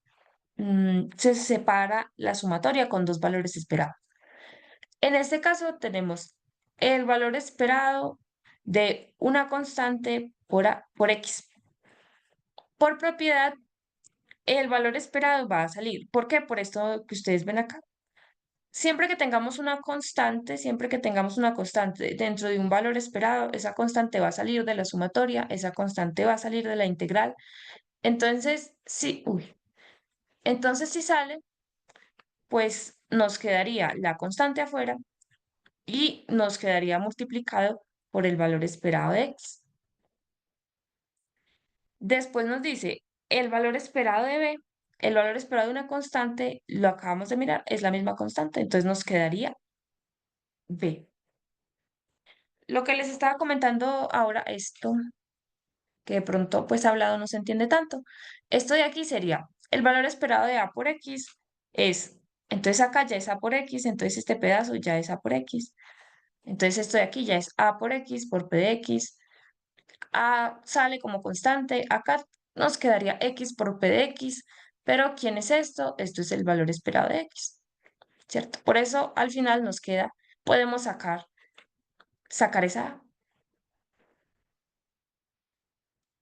A: Se separa la sumatoria con dos valores esperados. En este caso tenemos el valor esperado de una constante por x. Por propiedad, el valor esperado va a salir. ¿Por qué? Por esto que ustedes ven acá. Siempre que tengamos una constante dentro de un valor esperado, esa constante va a salir de la sumatoria, esa constante va a salir de la integral. Entonces, si sale, pues nos quedaría la constante afuera y nos quedaría multiplicado por el valor esperado de x. Después nos dice el valor esperado de b, el valor esperado de una constante, lo acabamos de mirar, es la misma constante, entonces nos quedaría B. Lo que les estaba comentando ahora, esto que de pronto pues hablado no se entiende tanto. Esto de aquí sería el valor esperado de A por X es, entonces acá ya es A por X, entonces este pedazo ya es A por X. Entonces esto de aquí ya es A por X por P de X. A sale como constante, acá nos quedaría X por P de X, pero ¿quién es esto? Esto es el valor esperado de X, ¿cierto? Por eso al final nos queda, podemos sacar esa A.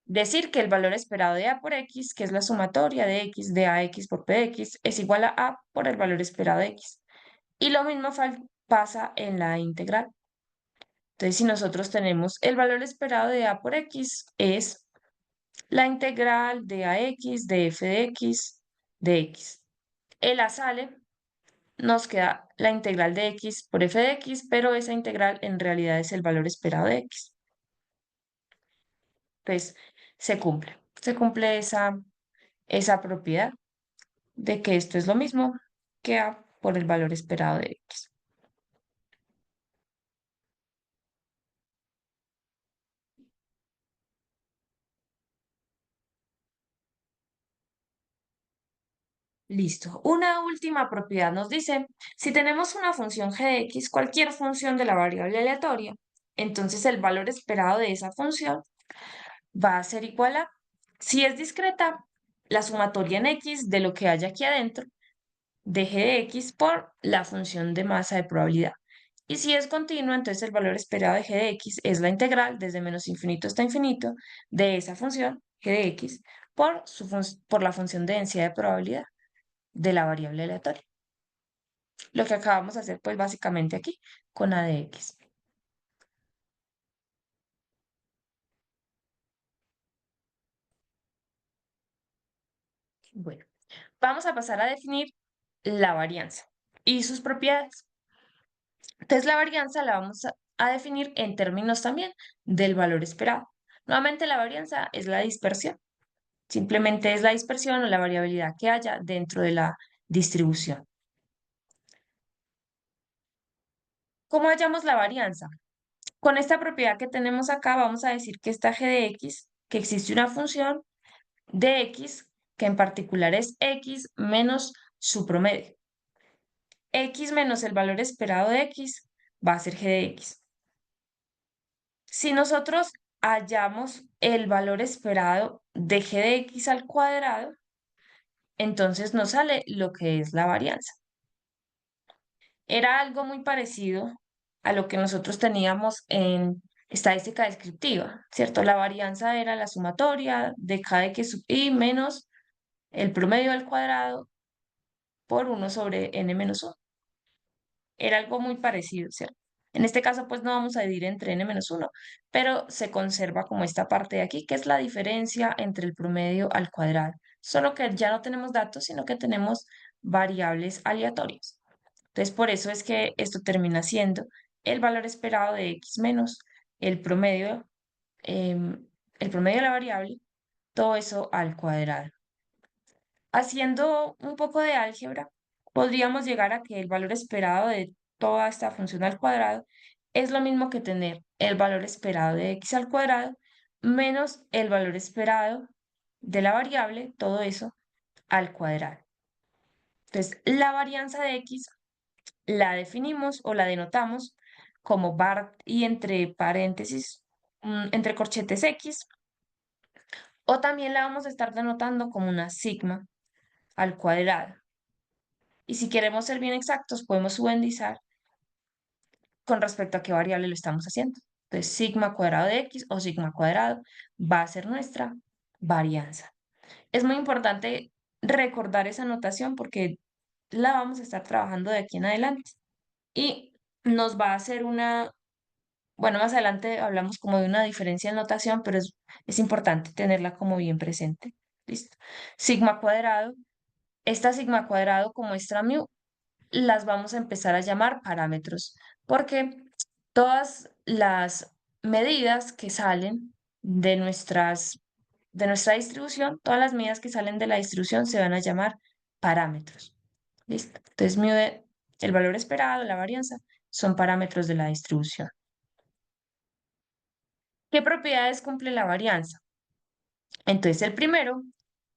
A: Decir que el valor esperado de A por X, que es la sumatoria de X de AX por PX, es igual a A por el valor esperado de X. Y lo mismo pasa en la integral. Entonces, si nosotros tenemos el valor esperado de A por X, es la integral de AX de f de X de X. El A sale, nos queda la integral de X por f de X, pero esa integral en realidad es el valor esperado de X. Entonces, se cumple esa propiedad de que esto es lo mismo que A por el valor esperado de X. Listo. Una última propiedad nos dice, si tenemos una función g de x, cualquier función de la variable aleatoria, entonces el valor esperado de esa función va a ser igual a, si es discreta, la sumatoria en x de lo que haya aquí adentro de g de x por la función de masa de probabilidad. Y si es continua, entonces el valor esperado de g de x es la integral desde menos infinito hasta infinito de esa función g de x por la función de densidad de probabilidad de la variable aleatoria. Lo que acabamos de hacer, pues básicamente aquí con a de x. Bueno, vamos a pasar a definir la varianza y sus propiedades. Entonces la varianza la vamos a definir en términos también del valor esperado. Nuevamente la varianza es la dispersión. Simplemente es la dispersión o la variabilidad que haya dentro de la distribución. ¿Cómo hallamos la varianza? Con esta propiedad que tenemos acá vamos a decir que esta g de x, que existe una función de x, que en particular es x menos su promedio. X menos el valor esperado de x va a ser g de x. Si nosotros hallamos el valor esperado de g de x al cuadrado, entonces nos sale lo que es la varianza. Era algo muy parecido a lo que nosotros teníamos en estadística descriptiva, ¿cierto? La varianza era la sumatoria de k de x sub i menos el promedio al cuadrado por 1 sobre n menos 1. Era algo muy parecido, ¿cierto? En este caso, pues no vamos a dividir entre n menos 1, pero se conserva como esta parte de aquí, que es la diferencia entre el promedio al cuadrado. Solo que ya no tenemos datos, sino que tenemos variables aleatorias. Entonces, por eso es que esto termina siendo el valor esperado de x menos el promedio, el promedio de la variable, todo eso al cuadrado. Haciendo un poco de álgebra, podríamos llegar a que el valor esperado de toda esta función al cuadrado es lo mismo que tener el valor esperado de x al cuadrado menos el valor esperado de la variable, todo eso al cuadrado. Entonces, la varianza de x la definimos o la denotamos como bar y entre paréntesis, entre corchetes x, o también la vamos a estar denotando como una sigma al cuadrado. Y si queremos ser bien exactos, podemos subendizar con respecto a qué variable lo estamos haciendo. Entonces, sigma cuadrado de x o sigma cuadrado va a ser nuestra varianza. Es muy importante recordar esa notación porque la vamos a estar trabajando de aquí en adelante. Y nos va a hacer bueno, más adelante hablamos como de una diferencia en notación, pero es importante tenerla como bien presente. ¿Listo? Sigma cuadrado. Esta sigma cuadrado como extra mu las vamos a empezar a llamar parámetros, porque todas las medidas que salen de nuestra distribución, todas las medidas que salen de la distribución se van a llamar parámetros. ¿Listo? Entonces, el valor esperado, la varianza, son parámetros de la distribución. ¿Qué propiedades cumple la varianza? Entonces, el primero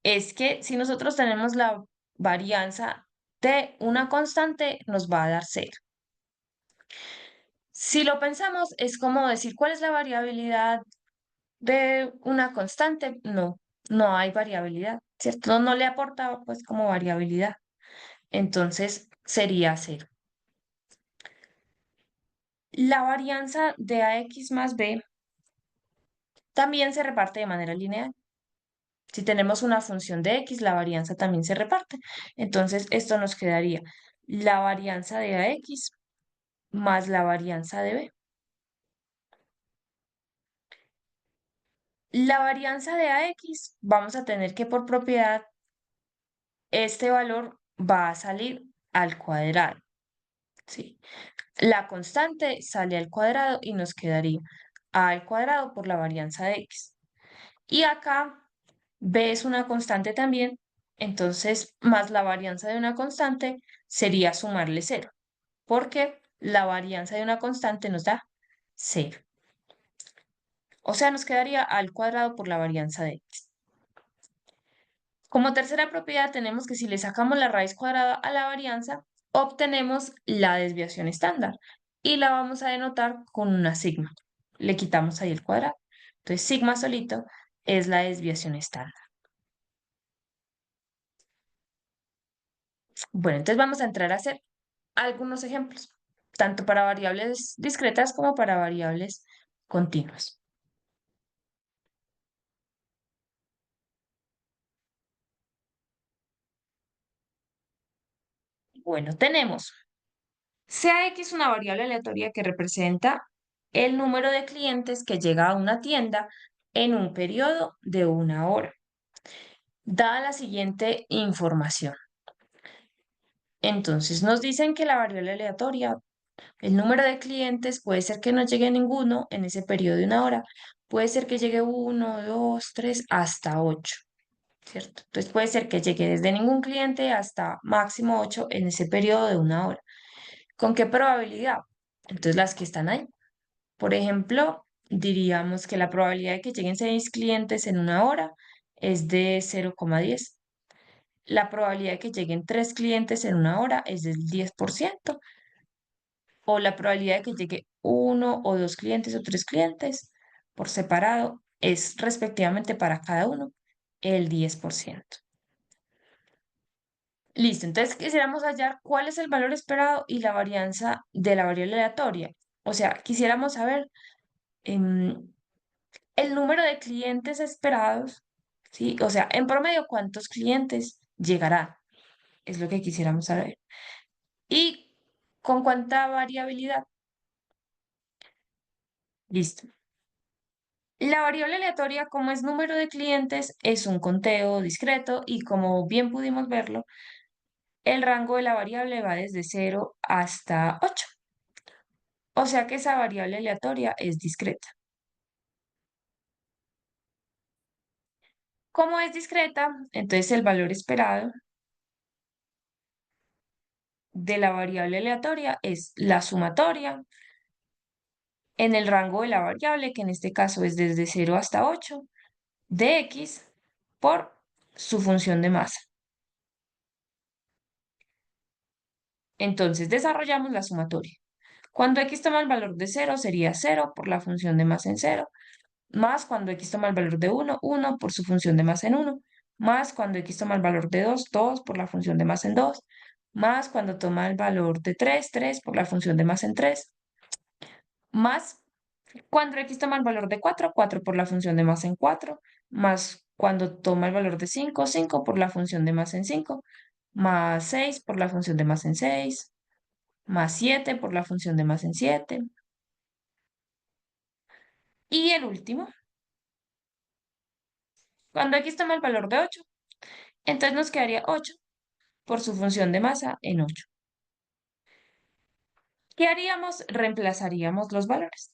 A: es que si nosotros tenemos la varianza de una constante, nos va a dar 0. Si lo pensamos, es como decir, ¿cuál es la variabilidad de una constante? No, no hay variabilidad, ¿cierto? No, no le aporta pues como variabilidad. Entonces, sería 0. La varianza de ax más b también se reparte de manera lineal. Si tenemos una función de x, la varianza también se reparte. Entonces, esto nos quedaría la varianza de ax más la varianza de b. La varianza de ax, vamos a tener que por propiedad, este valor va a salir al cuadrado, ¿sí? La constante sale al cuadrado y nos quedaría a al cuadrado por la varianza de x. Y acá b es una constante también, entonces más la varianza de una constante sería sumarle 0, porque la varianza de una constante nos da 0. O sea, nos quedaría al cuadrado por la varianza de x. Como tercera propiedad tenemos que si le sacamos la raíz cuadrada a la varianza, obtenemos la desviación estándar y la vamos a denotar con una sigma. Le quitamos ahí el cuadrado. Entonces, sigma solito es la desviación estándar. Bueno, entonces vamos a entrar a hacer algunos ejemplos, tanto para variables discretas como para variables continuas. Bueno, tenemos CAX, una variable aleatoria que representa el número de clientes que llega a una tienda en un periodo de 1 hora. Dada la siguiente información. Entonces, nos dicen que la variable aleatoria, el número de clientes, puede ser que no llegue ninguno en ese periodo de 1 hora. Puede ser que llegue 1, 2, 3, hasta 8, ¿cierto? Entonces, puede ser que llegue desde ningún cliente hasta máximo 8 en ese periodo de 1 hora. ¿Con qué probabilidad? Entonces, las que están ahí. Por ejemplo, diríamos que la probabilidad de que lleguen 6 clientes en 1 hora es de 0,10. La probabilidad de que lleguen 3 clientes en 1 hora es del 10%. O la probabilidad de que llegue 1 o 2 clientes o 3 clientes por separado es respectivamente para cada uno el 10%. Listo, entonces quisiéramos hallar cuál es el valor esperado y la varianza de la variable aleatoria. O sea, quisiéramos saber el número de clientes esperados, ¿sí? O sea, en promedio, ¿cuántos clientes llegarán? Es lo que quisiéramos saber. ¿Y con cuánta variabilidad? Listo. La variable aleatoria, como es número de clientes, es un conteo discreto y como bien pudimos verlo, el rango de la variable va desde 0 hasta 8. O sea que esa variable aleatoria es discreta. Como es discreta, entonces el valor esperado de la variable aleatoria es la sumatoria en el rango de la variable, que en este caso es desde 0 hasta 8, de x por su función de masa. Entonces desarrollamos la sumatoria. Cuando x toma el valor de 0 sería 0 por la función de masa en 0, más cuando x toma el valor de 1, 1 por su función de masa en 1, más cuando x toma el valor de 2, 2 por la función de masa en 2, más cuando toma el valor de 3, 3 por la función de masa en 3, más cuando x toma el valor de 4, 4 por la función de masa en 4, más cuando toma el valor de 5, 5 por la función de masa en 5, más 6 por la función de masa en 6, más 7 por la función de masa en 7. Y el último, cuando x toma el valor de 8, entonces nos quedaría 8 por su función de masa en 8. ¿Qué haríamos? Reemplazaríamos los valores.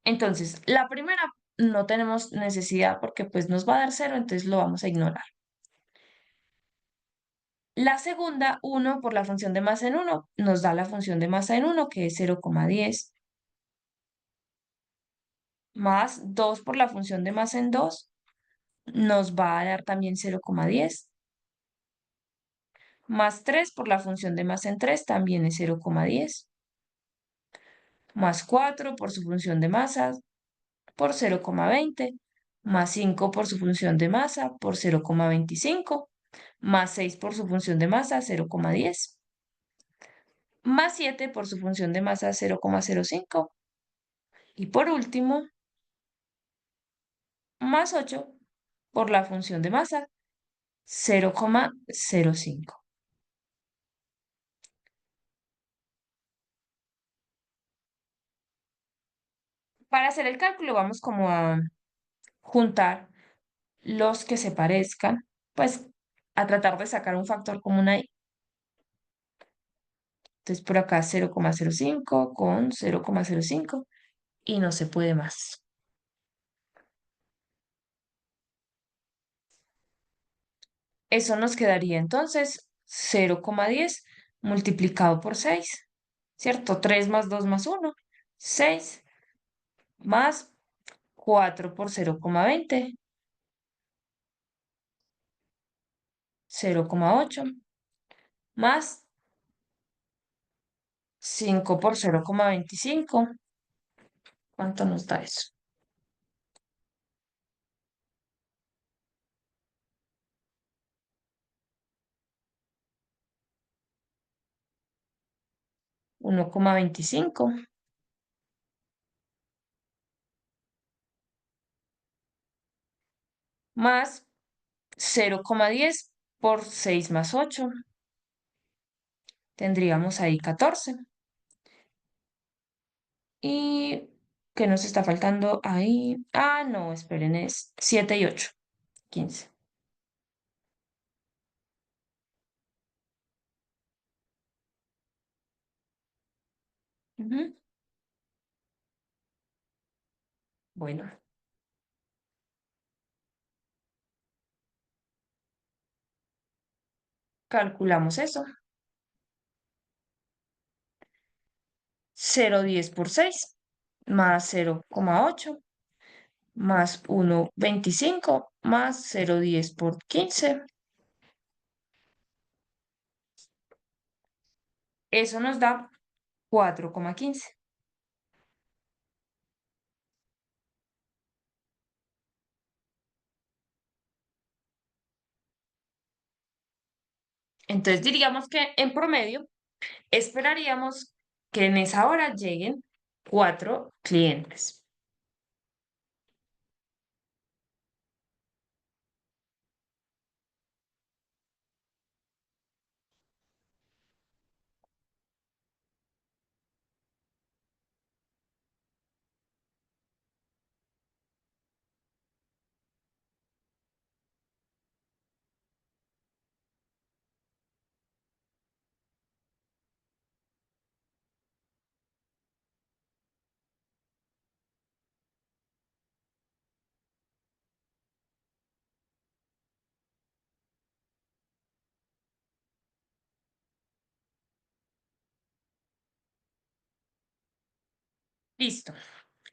A: Entonces, la primera no tenemos necesidad porque pues nos va a dar 0, entonces lo vamos a ignorar. La segunda, 1 por la función de masa en 1, nos da la función de masa en 1, que es 0,10, más 2 por la función de masa en 2, nos va a dar también 0,10, más 3 por la función de masa en 3, también es 0,10, más 4 por su función de masa por 0,20, más 5 por su función de masa por 0,25, más 6 por su función de masa 0,10, más 7 por su función de masa 0,05 y por último, más 8 por la función de masa 0,05. Para hacer el cálculo vamos como a juntar los que se parezcan, pues a tratar de sacar un factor común ahí. Entonces por acá 0,05 con 0,05 y no se puede más. Eso nos quedaría entonces 0,10 multiplicado por 6, ¿cierto? 3 más 2 más 1, 6 más 4 por 0,20, 0,8 más 5 por 0,25. ¿Cuánto nos da eso? 1,25 más 0,10 por 6 más 8. Tendríamos ahí 14. ¿Y qué nos está faltando ahí? Ah, no, esperen, es 7 y 8, 15. Ujú. Bueno, calculamos eso. 0,10 por 6 más 0,8 más 1,25 más 0,10 por 15. Eso nos da 4,15. Entonces diríamos que en promedio esperaríamos que en esa hora lleguen 4 clientes. Listo.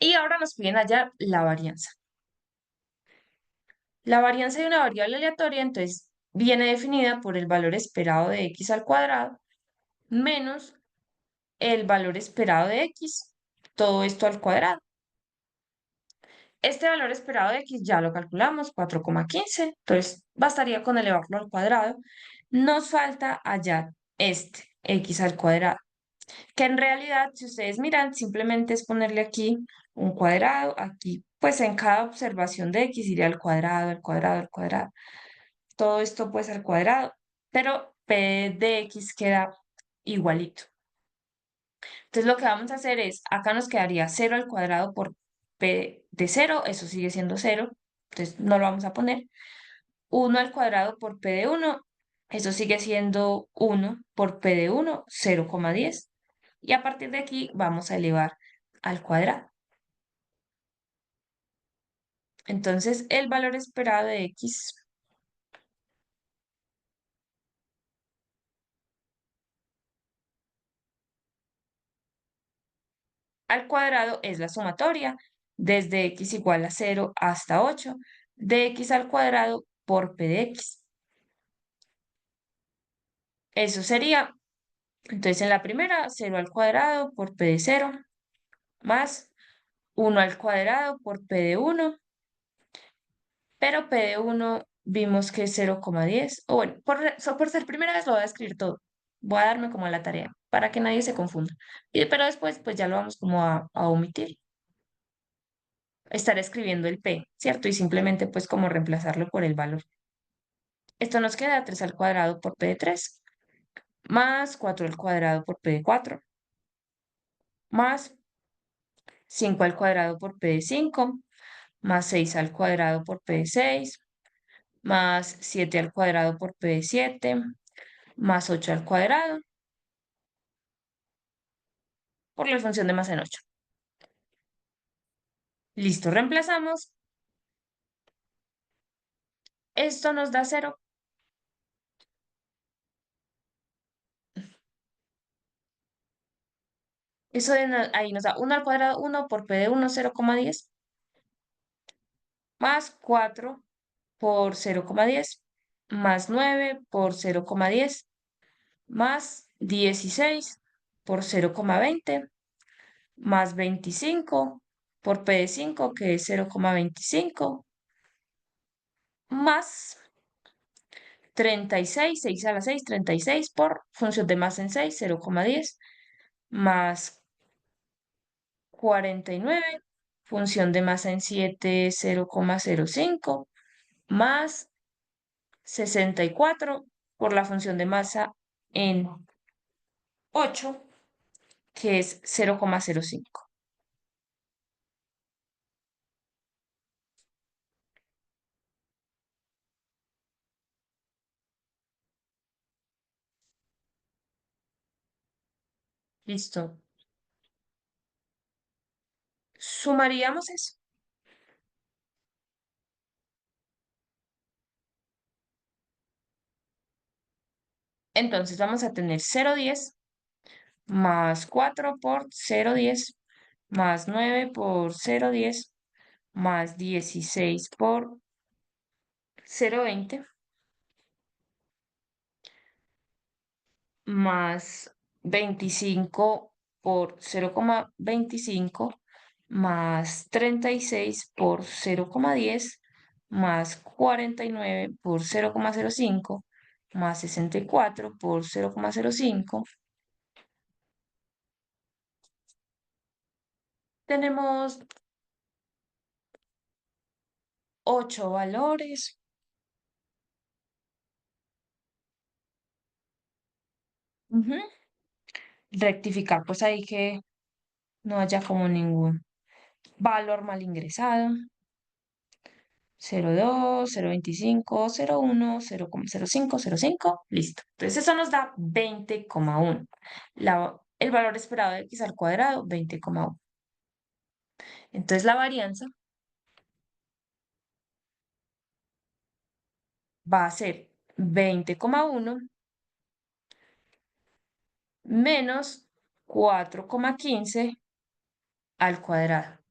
A: Y ahora nos piden hallar la varianza. La varianza de una variable aleatoria, entonces, viene definida por el valor esperado de x al cuadrado menos el valor esperado de x, todo esto al cuadrado. Este valor esperado de x ya lo calculamos, 4,15, entonces bastaría con elevarlo al cuadrado. Nos falta hallar este, x al cuadrado, que en realidad, si ustedes miran, simplemente es ponerle aquí un cuadrado, aquí, pues en cada observación de x iría al cuadrado, al cuadrado, al cuadrado. Todo esto pues al cuadrado, pero p de x queda igualito. Entonces lo que vamos a hacer es, acá nos quedaría 0 al cuadrado por p de 0, eso sigue siendo 0, entonces no lo vamos a poner. 1 al cuadrado por p de 1, eso sigue siendo 1 por p de 1, 0,10. Y a partir de aquí vamos a elevar al cuadrado. Entonces, el valor esperado de x al cuadrado es la sumatoria desde x igual a 0 hasta 8 de x al cuadrado por p de x. Eso sería, entonces en la primera, 0 al cuadrado por p de 0 más 1 al cuadrado por p de 1, pero p de 1 vimos que es 0,10. O bueno, por ser primera vez lo voy a escribir todo. Voy a darme como a la tarea para que nadie se confunda. Pero después pues ya lo vamos como a omitir. Estar escribiendo el p, ¿cierto? Y simplemente pues como reemplazarlo por el valor. Esto nos queda 3 al cuadrado por p de 3 más 4 al cuadrado por p de 4 más 5 al cuadrado por p de 5 más 6 al cuadrado por p de 6 más 7 al cuadrado por p de 7 más 8 al cuadrado por la función de más en 8. Listo, reemplazamos. Esto nos da 0. Ahí nos da 1 al cuadrado, 1 por p de 1, 0,10 más 4 por 0,10 más 9 por 0,10 más 16 por 0,20 más 25 por p de 5 que es 0,25 más 36, 6 a la 6, 36 por función de más en 6, 0,10 más 49, función de masa en 7, 0,05 más 64 por la función de masa en 8, que es 0,05. Listo. Sumaríamos eso. Entonces vamos a tener 0,10 más 4 por 0,10 más 9 por 0,10 más 16 por 0,20 más 25 por 0,25 más 36 por 0,10 más 49 por 0,05 más 64 por 0,05. Tenemos 8 valores. Ujú. Rectificar, pues ahí que no haya como ningún valor mal ingresado. 0,2, 0,25, 0,1, 0,05, 0,5, listo. Entonces eso nos da 20,1. El valor esperado de x al cuadrado, 20,1. Entonces la varianza va a ser 20,1 menos 4,15 al cuadrado.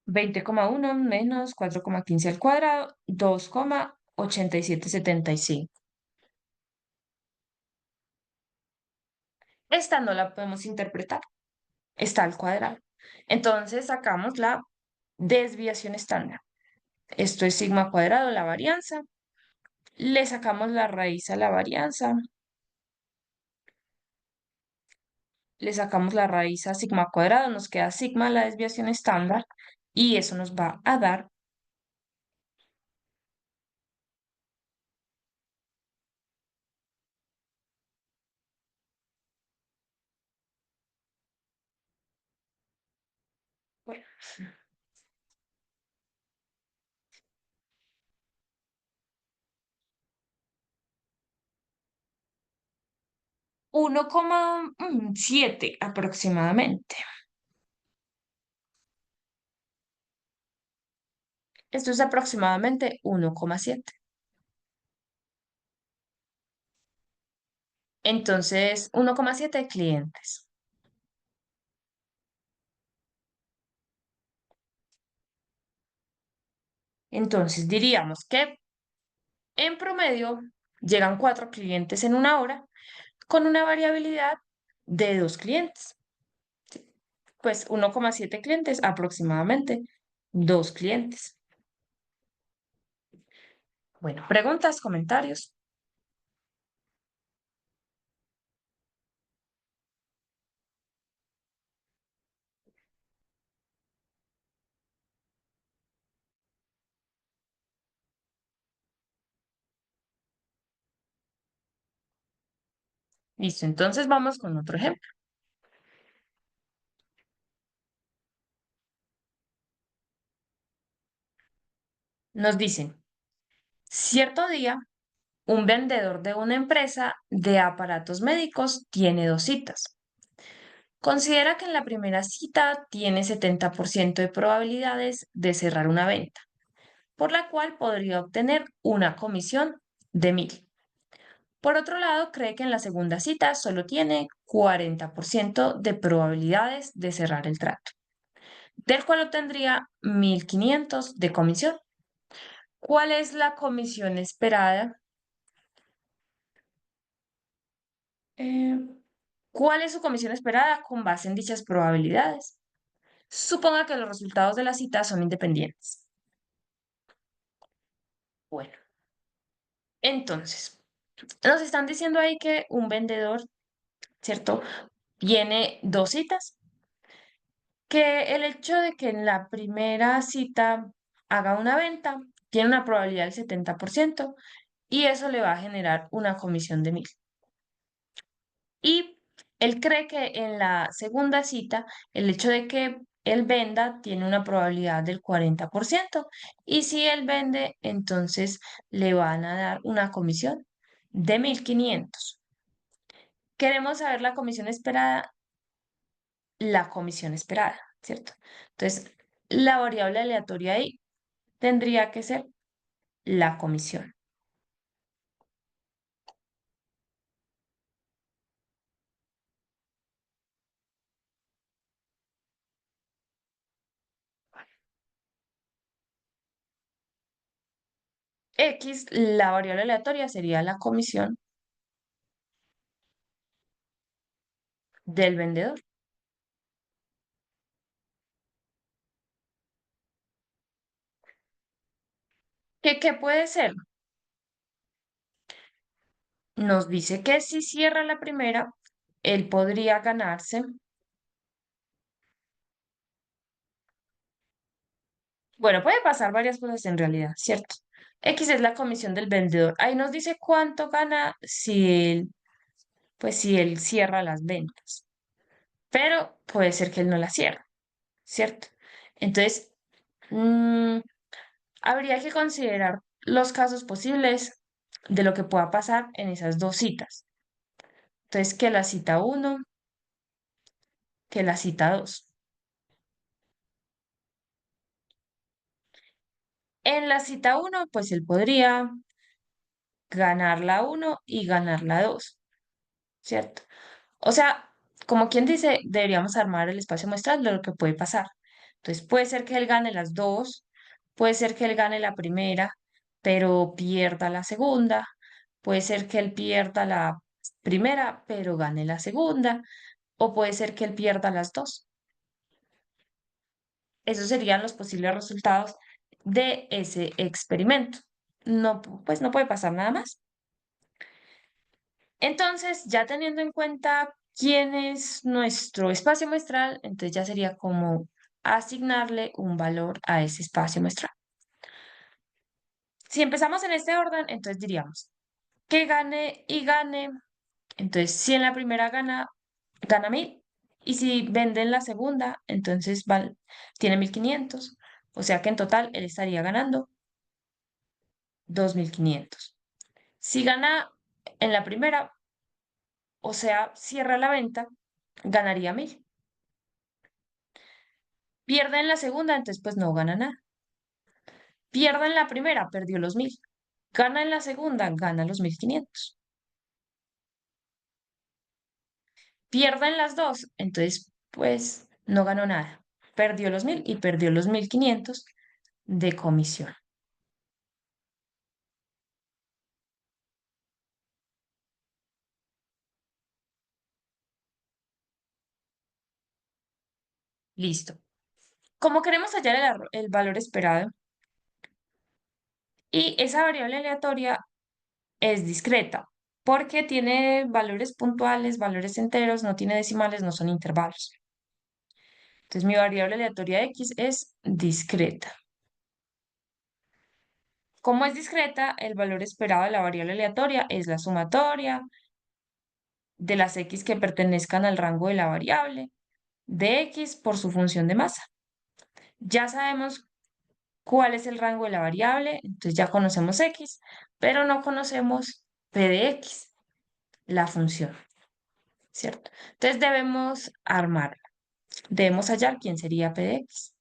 A: 20,1 menos 4,15 al cuadrado, 2,8775. Esta no la podemos interpretar, está al cuadrado. Entonces sacamos la desviación estándar. Esto es sigma cuadrado, la varianza. Le sacamos la raíz a la varianza. Le sacamos la raíz a sigma cuadrado, nos queda sigma la desviación estándar y eso nos va a dar bueno, 1,7 aproximadamente. Esto es aproximadamente 1,7. Entonces, 1,7 clientes. Entonces, diríamos que en promedio llegan 4 clientes en una hora con una variabilidad de 2 clientes. Pues 1,7 clientes aproximadamente, 2 clientes. Bueno, preguntas, comentarios. Listo, entonces vamos con otro ejemplo. Nos dicen, cierto día, un vendedor de una empresa de aparatos médicos tiene 2 citas. Considera que en la primera cita tiene 70% de probabilidades de cerrar una venta, por la cual podría obtener una comisión de 1.000. Por otro lado, cree que en la segunda cita solo tiene 40% de probabilidades de cerrar el trato, del cual obtendría 1.500 de comisión. ¿Cuál es la comisión esperada? Eh, ¿Cuál es su comisión esperada con base en dichas probabilidades? Suponga que los resultados de la cita son independientes. Bueno, entonces, nos están diciendo ahí que un vendedor, ¿cierto? Tiene 2 citas, que el hecho de que en la primera cita haga una venta tiene una probabilidad del 70% y eso le va a generar una comisión de 1.000. Y él cree que en la segunda cita, el hecho de que él venda tiene una probabilidad del 40% y si él vende, entonces le van a dar una comisión de 1.500. Queremos saber la comisión esperada, ¿cierto? Entonces, la variable aleatoria ahí tendría que ser la comisión. X, la variable aleatoria sería la comisión del vendedor. ¿Qué puede ser? Nos dice que si cierra la primera, él podría ganarse. Bueno, puede pasar varias cosas en realidad, ¿cierto? X es la comisión del vendedor. Ahí nos dice cuánto gana si él cierra las ventas. Pero puede ser que él no las cierre, ¿cierto? Entonces, mm, habría que considerar los casos posibles de lo que pueda pasar en esas 2 citas. Entonces, que la cita 1, que la cita 2. En la cita 1, pues él podría ganar la 1 y ganar la 2, ¿cierto? O sea, como quien dice, deberíamos armar el espacio muestral de lo que puede pasar. Entonces, puede ser que él gane las 2, puede ser que él gane la primera, pero pierda la segunda, puede ser que él pierda la primera, pero gane la segunda, o puede ser que él pierda las 2. Esos serían los posibles resultados de ese experimento. No, pues no puede pasar nada más. Entonces, ya teniendo en cuenta quién es nuestro espacio muestral, entonces ya sería como asignarle un valor a ese espacio muestral. Si empezamos en este orden, entonces diríamos que gane y gane. Entonces, si en la primera gana 1.000. Y si vende en la segunda, entonces tiene 1.500. O sea que en total él estaría ganando 2.500. Si gana en la primera, o sea, cierra la venta, ganaría 1000. Pierde en la segunda, entonces pues no gana nada. Pierde en la primera, perdió los 1000. Gana en la segunda, gana los 1500. Pierde en las dos, entonces pues no ganó nada. Perdió los 1000 y perdió los 1500 de comisión. Listo. Como queremos hallar el valor esperado y esa variable aleatoria es discreta porque tiene valores puntuales, valores enteros, no tiene decimales, no son intervalos. Entonces mi variable aleatoria x es discreta. Como es discreta, el valor esperado de la variable aleatoria es la sumatoria de las x que pertenezcan al rango de la variable de x por su función de masa. Ya sabemos cuál es el rango de la variable, entonces ya conocemos x, pero no conocemos p de x, la función, ¿cierto? Entonces debemos armarla, debemos hallar quién sería p de x.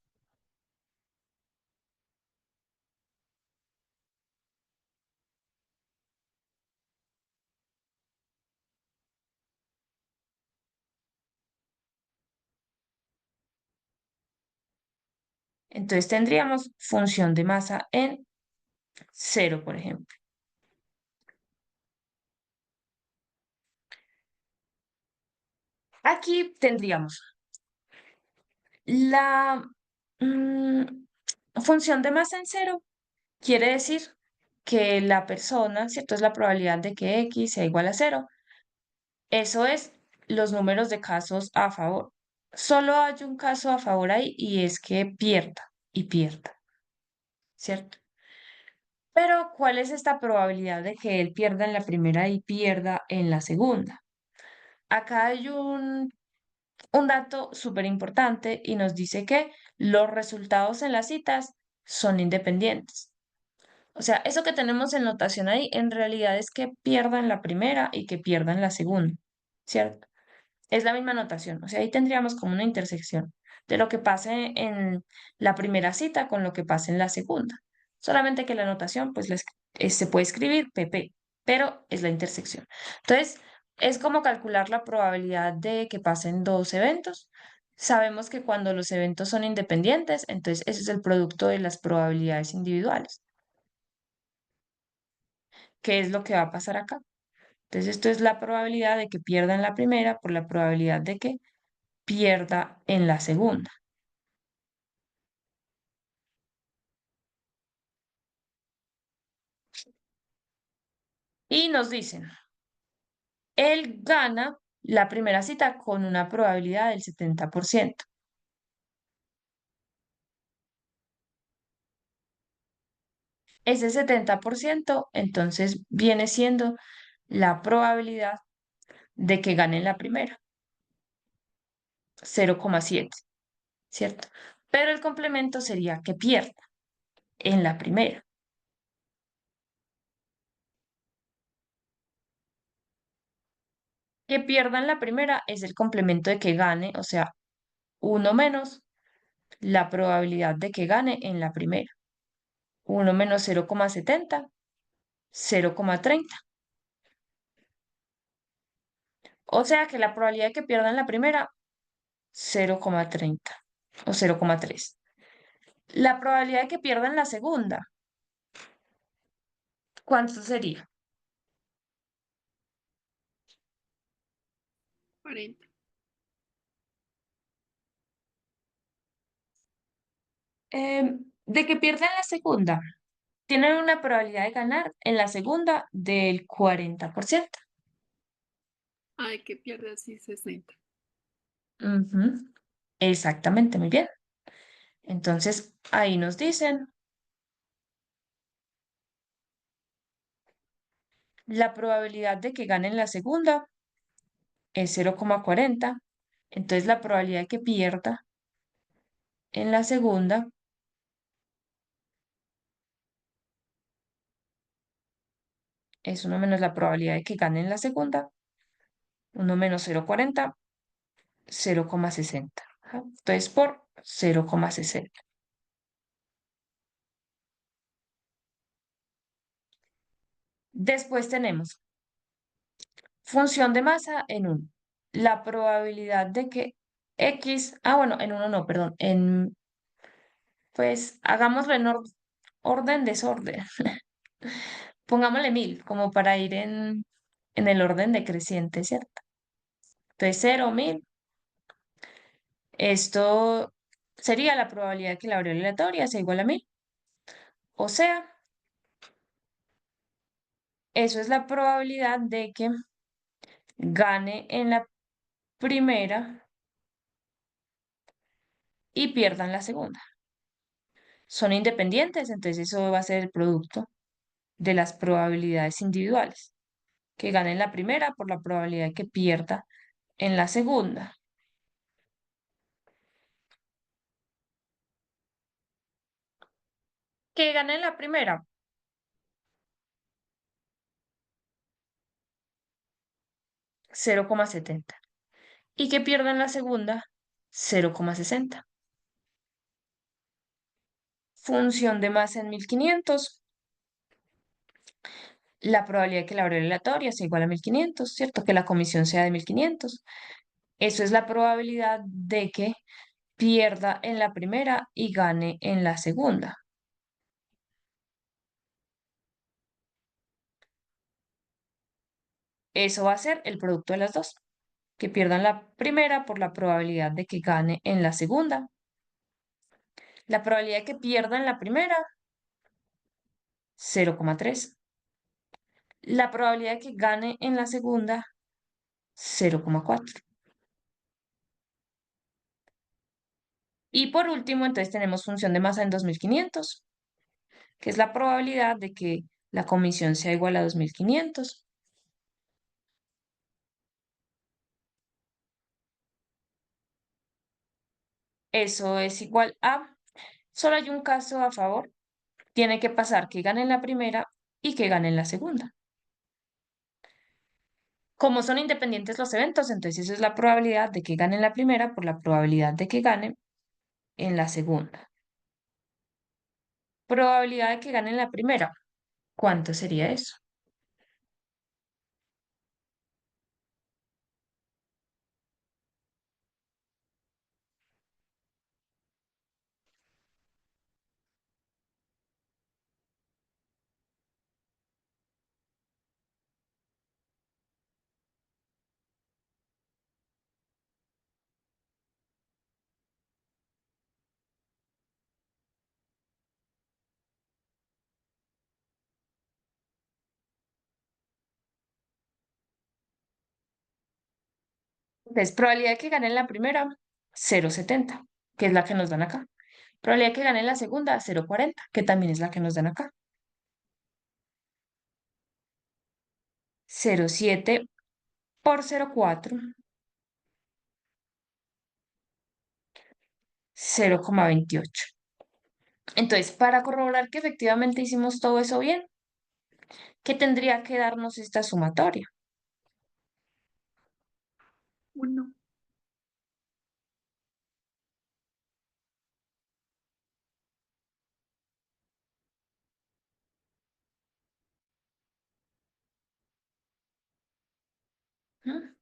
A: Entonces tendríamos función de masa en 0, por ejemplo. Aquí tendríamos la mm, función de masa en 0, quiere decir que la persona, ¿cierto? Es la probabilidad de que x sea igual a 0. Eso es los números de casos a favor. Solo hay un caso a favor ahí y es que pierda y pierda, ¿cierto? Pero, ¿cuál es esta probabilidad de que él pierda en la primera y pierda en la segunda? Acá hay un dato súper importante y nos dice que los resultados en las citas son independientes. O sea, eso que tenemos en notación ahí en realidad es que pierda en la primera y que pierda en la segunda, ¿cierto? Es la misma notación, o sea, ahí tendríamos como una intersección de lo que pase en la primera cita con lo que pase en la segunda. Solamente que la notación, pues se puede escribir PP, pero es la intersección. Entonces, es como calcular la probabilidad de que pasen dos eventos. Sabemos que cuando los eventos son independientes, entonces ese es el producto de las probabilidades individuales. ¿Qué es lo que va a pasar acá? Entonces, esto es la probabilidad de que pierda en la primera por la probabilidad de que pierda en la segunda. Y nos dicen, él gana la primera cita con una probabilidad del 70%. Ese 70% entonces viene siendo la probabilidad de que gane en la primera, 0,7, ¿cierto? Pero el complemento sería que pierda en la primera. Que pierda en la primera es el complemento de que gane, o sea, uno menos la probabilidad de que gane en la primera. Uno menos 0,70, 0,30. O sea que la probabilidad de que pierda en la primera, 0,30 o 0,3. La probabilidad de que pierda en la segunda, ¿cuánto sería?
B: 40.
A: De que pierda en la segunda, tienen una probabilidad de ganar en la segunda del 40%.
B: Ay, que pierde así 60.
A: Ujú. Exactamente, muy bien. Entonces, ahí nos dicen, la probabilidad de que gane en la segunda es 0,40. Entonces, la probabilidad de que pierda en la segunda es uno menos la probabilidad de que gane en la segunda, 1 menos 0,40, 0,60. Ajá. Entonces, por 0,60. Después tenemos función de masa en 1. La probabilidad de que X, bueno, en 1 no, perdón, pues hagámoslo en orden, desorden. Pongámosle 1000, como para ir en el orden decreciente, ¿cierto? Entonces, 0, 1000. Esto sería la probabilidad de que la variable aleatoria sea igual a 1000. O sea, eso es la probabilidad de que gane en la primera y pierda en la segunda. Son independientes, entonces eso va a ser el producto de las probabilidades individuales. Que gane en la primera por la probabilidad de que pierda en la segunda. Que gane en la primera, 0,70. Y que pierda en la segunda, 0,60. Función de masa en 1500. La probabilidad de que la variable aleatoria sea igual a 1500, ¿cierto? Que la comisión sea de 1500. Eso es la probabilidad de que pierda en la primera y gane en la segunda. Eso va a ser el producto de las dos. Que pierdan la primera por la probabilidad de que gane en la segunda. La probabilidad de que pierda en la primera, 0,3. La probabilidad de que gane en la segunda, 0,4. Y por último, entonces tenemos función de masa en 2500, que es la probabilidad de que la comisión sea igual a 2500. Eso es igual a, solo hay un caso a favor, tiene que pasar que gane en la primera y que gane en la segunda. Como son independientes los eventos, entonces esa es la probabilidad de que gane en la primera por la probabilidad de que gane en la segunda. Probabilidad de que gane en la primera. ¿Cuánto sería eso? Entonces, probabilidad de que gane en la primera, 0,70, que es la que nos dan acá. Probabilidad de que gane en la segunda, 0,40, que también es la que nos dan acá. 0,7 por 0,4, 0,28. Entonces, para corroborar que efectivamente hicimos todo eso bien, ¿qué tendría que darnos esta sumatoria?
B: 1.
A: ¿Mm?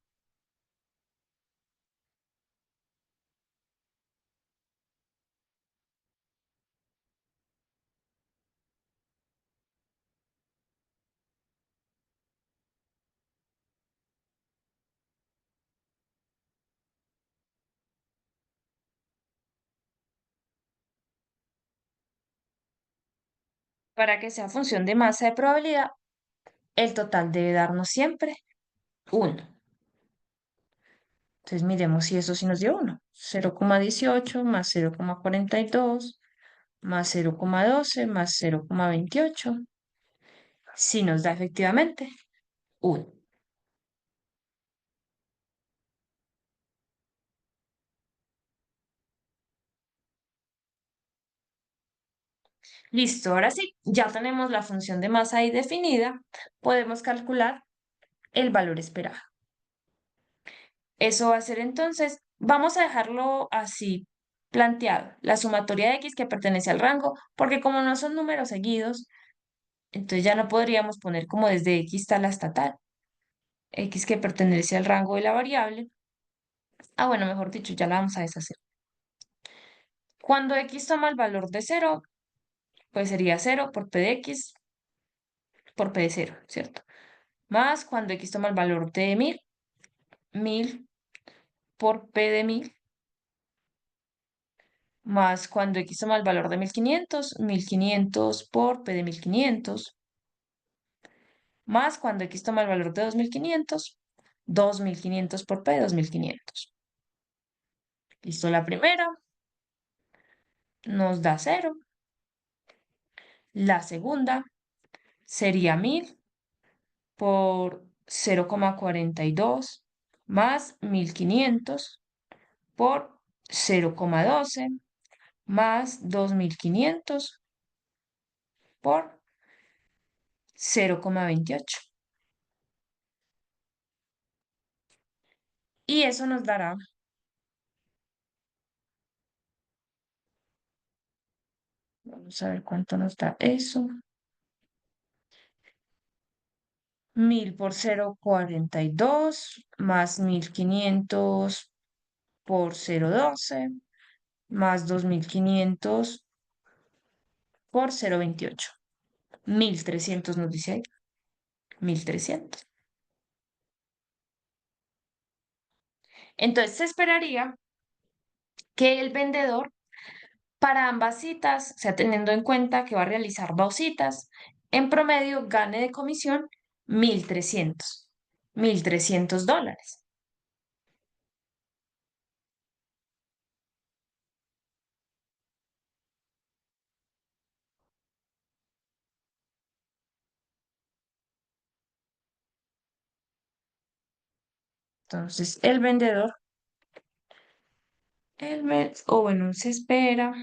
A: Para que sea función de masa de probabilidad, el total debe darnos siempre 1. Entonces miremos si eso sí nos dio 1. 0,18 más 0,42 más 0,12 más 0,28. Sí nos da efectivamente 1. Listo, ahora sí, ya tenemos la función de masa ahí definida. Podemos calcular el valor esperado. Eso va a ser entonces, vamos a dejarlo así planteado, la sumatoria de x que pertenece al rango, porque como no son números seguidos, entonces ya no podríamos poner como desde x tal hasta tal, x que pertenece al rango de la variable. Ah, bueno, mejor dicho, ya la vamos a deshacer. Cuando x toma el valor de 0, pues sería 0 por p de x por p de 0, ¿cierto? Más cuando x toma el valor de 1000, 1000 por p de 1000, más cuando x toma el valor de 1500, 1500 por p de 1500, más cuando x toma el valor de 2500, 2500 por p de 2500. Listo, la primera nos da 0. La segunda sería 1000 por 0,42 más 1500 por 0,12 más 2500 por 0,28. Y eso nos dará, vamos a ver cuánto nos da eso. 1000 por 0,42 más 1500 por 0,12 más 2500 por 0,28. 1300 nos dice ahí. 1300. Entonces se esperaría que el vendedor para ambas citas, o sea, teniendo en cuenta que va a realizar 2 citas, en promedio gane de comisión 1300 dólares. Entonces, el vendedor, o bueno, se espera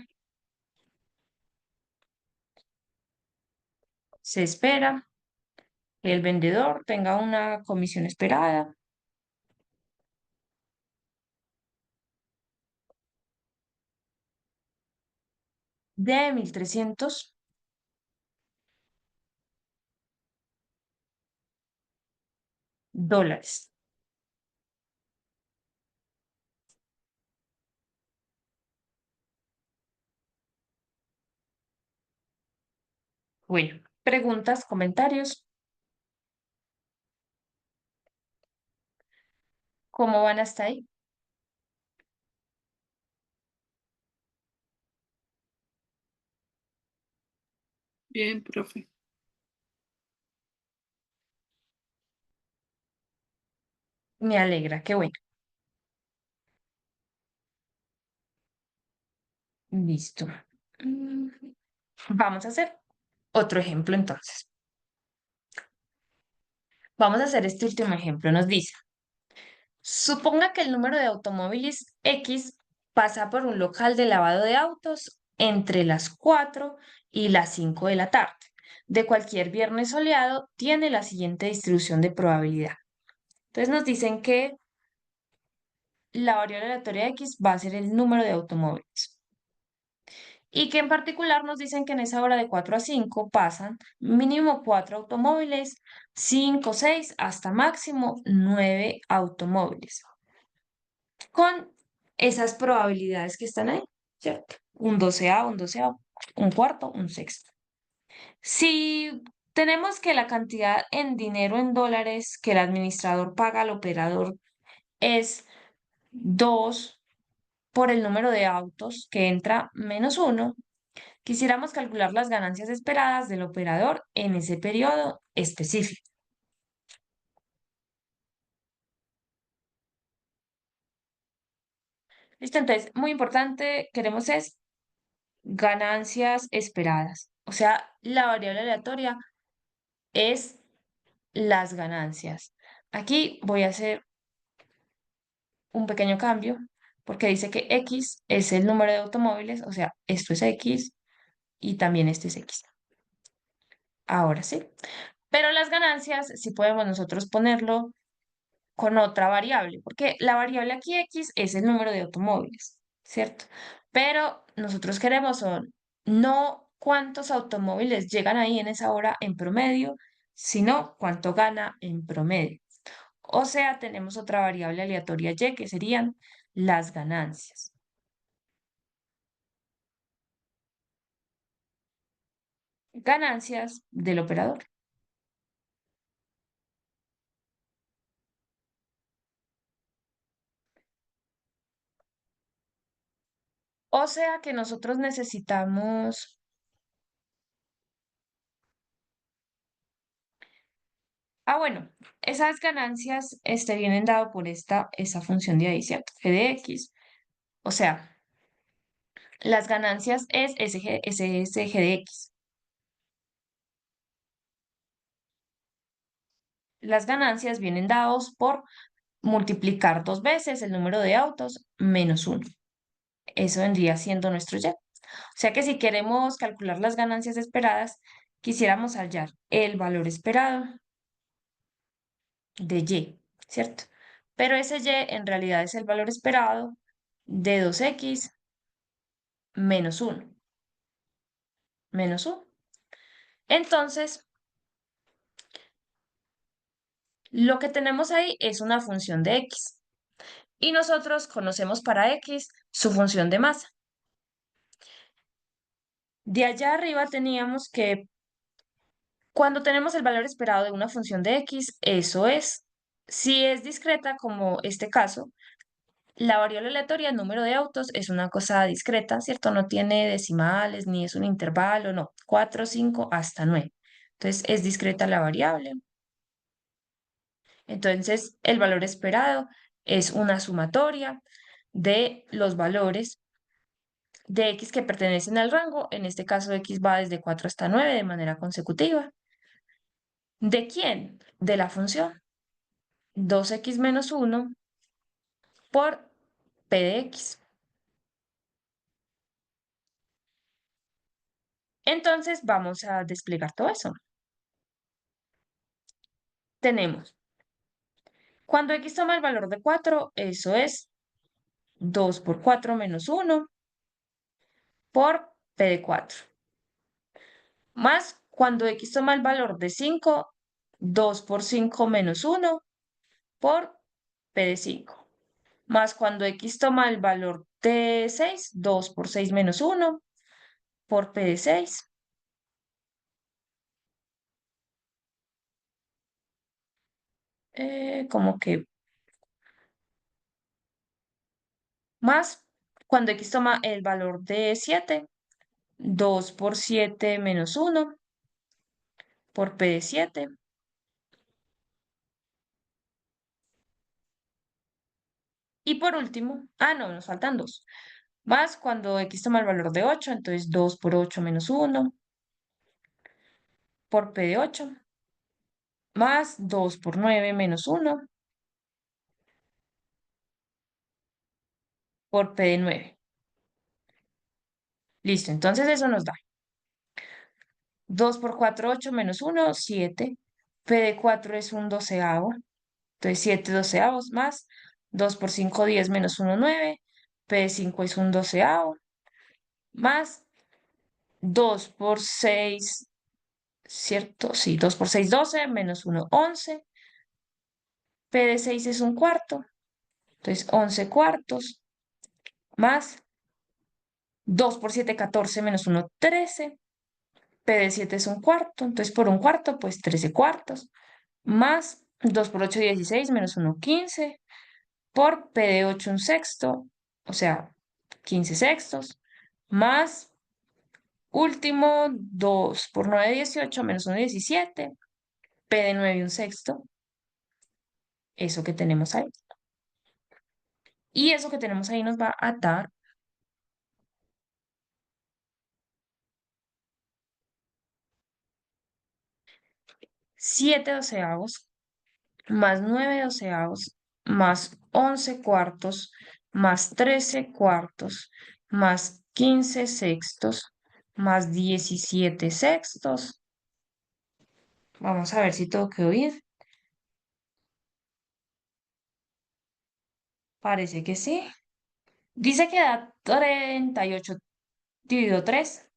A: que el vendedor tenga una comisión esperada de 1300 dólares. Bueno, preguntas, comentarios, ¿cómo van hasta ahí?
B: Bien, profe.
A: Me alegra, qué bueno. Listo. Mm, Vamos a hacer otro ejemplo entonces. Vamos a hacer este último ejemplo. Nos dice, suponga que el número de automóviles X pasa por un local de lavado de autos entre las 4 y las 5 de la tarde. De cualquier viernes soleado, tiene la siguiente distribución de probabilidad. Entonces nos dicen que la variable aleatoria X va a ser el número de automóviles. Y que en particular nos dicen que en esa hora de 4 a 5 pasan mínimo 4 automóviles, 5, 6, hasta máximo 9 automóviles. Con esas probabilidades que están ahí, ¿cierto? Un doceavo, un cuarto, un sexto. Si tenemos que la cantidad en dinero en dólares que el administrador paga al operador es 2 por el número de autos que entra menos 1, quisiéramos calcular las ganancias esperadas del operador en ese periodo específico. ¿Listo? Entonces, muy importante, queremos es ganancias esperadas. O sea, la variable aleatoria es las ganancias. Aquí voy a hacer un pequeño cambio porque dice que X es el número de automóviles, o sea, esto es X y también este es X. Ahora sí. Pero las ganancias, si podemos nosotros ponerlo con otra variable, porque la variable aquí X es el número de automóviles, ¿cierto? Pero nosotros queremos son no cuántos automóviles llegan ahí en esa hora en promedio, sino cuánto gana en promedio. O sea, tenemos otra variable aleatoria Y que serían las ganancias. Ganancias del operador. O sea que nosotros necesitamos... bueno, esas ganancias vienen dado por esa función de ahí, ¿cierto? G de X. O sea, las ganancias es ese G de X. Las ganancias vienen dados por multiplicar 2 veces el número de autos menos 1. Eso vendría siendo nuestro Y. O sea que si queremos calcular las ganancias esperadas, quisiéramos hallar el valor esperado de Y, ¿cierto? Pero ese Y en realidad es el valor esperado de 2X menos 1. Menos 1. Entonces, lo que tenemos ahí es una función de X. Y nosotros conocemos para X su función de masa. De allá arriba teníamos que cuando tenemos el valor esperado de una función de X, eso es. Si es discreta, como este caso, la variable aleatoria, el número de autos, es una cosa discreta, ¿cierto? No tiene decimales, ni es un intervalo, no. 4, 5, hasta 9. Entonces, es discreta la variable. Entonces, el valor esperado es una sumatoria de los valores de X que pertenecen al rango. En este caso, X va desde 4 hasta 9 de manera consecutiva. ¿De quién? De la función 2X menos 1 por P de X. Entonces, vamos a desplegar todo eso. Tenemos, cuando X toma el valor de 4, eso es 2 por 4 menos 1 por P de 4. Más cuando X toma el valor de 5, 2 por 5 menos 1 por P de 5. Más cuando X toma el valor de 6, 2 por 6 menos 1 por P de 6. Como que más cuando X toma el valor de 7, 2 por 7 menos 1 por P de 7. Y por último, no, nos faltan 2. Más cuando X toma el valor de 8, entonces 2 por 8 menos 1 por P de 8. Más 2 por 9 menos 1 por P de 9. Listo, entonces eso nos da 2 por 4, 8 menos 1, 7. P de 4 es un doceavo. Entonces 7 doceavos más 2 por 5, 10 menos 1, 9. P de 5 es un doceavo. Más 2 por 6, ¿cierto? Sí, 2 por 6, 12, menos 1, 11. P de 6 es un cuarto. Entonces 11 cuartos. Más 2 por 7, 14, menos 1, 13. P de 7 es un cuarto. Entonces por un cuarto, pues 13 cuartos. Más 2 por 8, 16, menos 1, 15. Por P de 8 un sexto, o sea, 15 sextos, más último 2 por 9, 18, menos 1, 17, P de 9 un sexto, eso que tenemos ahí. Y eso que tenemos ahí nos va a dar 7 doceavos, más 9 doceavos, más 11 cuartos, más 13 cuartos, más 15 sextos, más 17 sextos. Vamos a ver si todo quedó bien. Parece que sí. Dice que da 38 dividido 3,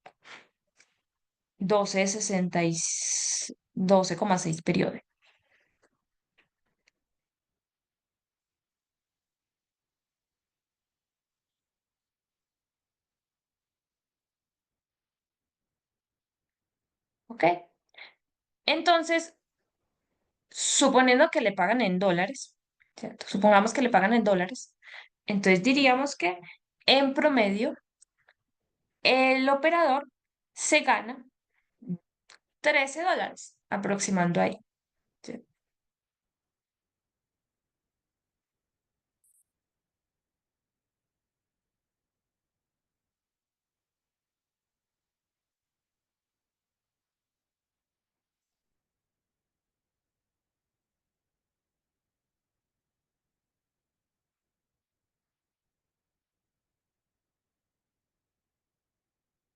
A: 12,6 periodos. ¿Ok? Entonces, suponiendo que le pagan en dólares, ¿cierto? Supongamos que le pagan en dólares. Entonces diríamos que en promedio el operador se gana $13, aproximando ahí. ¿Sí?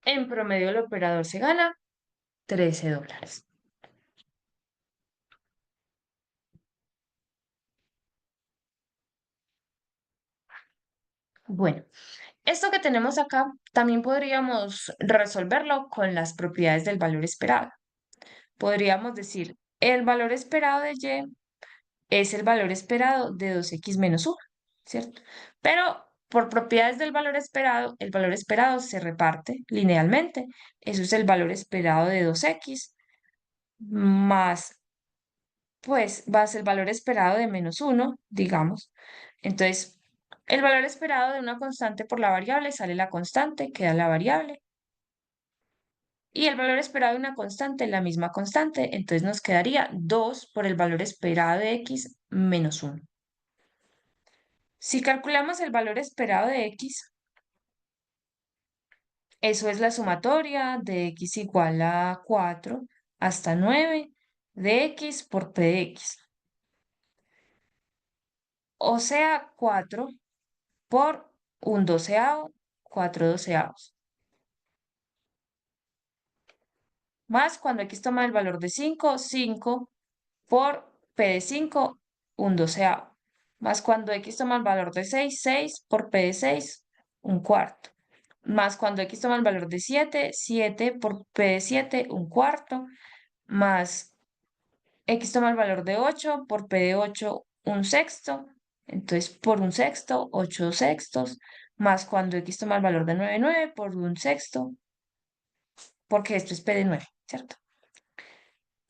A: En promedio el operador se gana $13. Bueno, esto que tenemos acá también podríamos resolverlo con las propiedades del valor esperado. Podríamos decir, el valor esperado de Y es el valor esperado de 2x menos 1, ¿cierto? Pero por propiedades del valor esperado, el valor esperado se reparte linealmente. Eso es el valor esperado de 2x más, pues, va a ser el valor esperado de menos 1, digamos. Entonces, el valor esperado de una constante por la variable sale la constante, queda la variable. Y el valor esperado de una constante, la misma constante, entonces nos quedaría 2 por el valor esperado de x menos 1. Si calculamos el valor esperado de x, eso es la sumatoria de x igual a 4 hasta 9 de x por p de x. O sea, 4 por un doceavo, 4 doceavos. Más cuando x toma el valor de 5, 5 por p de 5, un doceavo. Más cuando x toma el valor de 6, 6 por p de 6, un cuarto. Más cuando x toma el valor de 7, 7 por p de 7, un cuarto. Más x toma el valor de 8 por p de 8, un sexto. Entonces, por un sexto, 8 sextos. Más cuando x toma el valor de 9, 9 por un sexto, porque esto es p de 9, ¿cierto?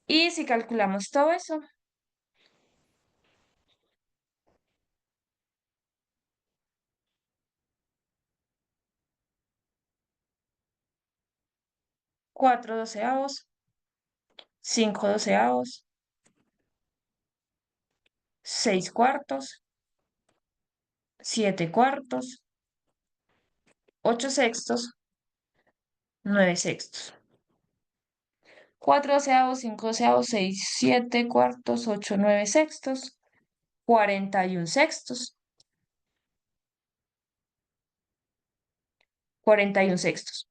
A: Y si calculamos todo eso, 4 doceavos, 5 doceavos, 6 cuartos, 7 cuartos, 8 sextos, 9 sextos. 4 doceavos, 5 doceavos, 6, 7 cuartos, 8, 9 sextos, 41 sextos, 41 sextos.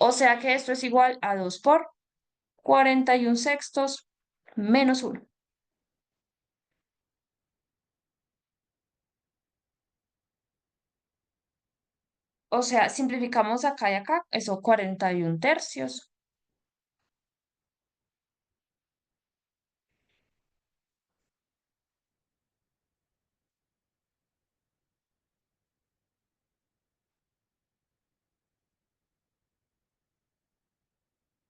A: O sea que esto es igual a 2 por 41 sextos menos 1. O sea, simplificamos acá y acá, eso 41 tercios.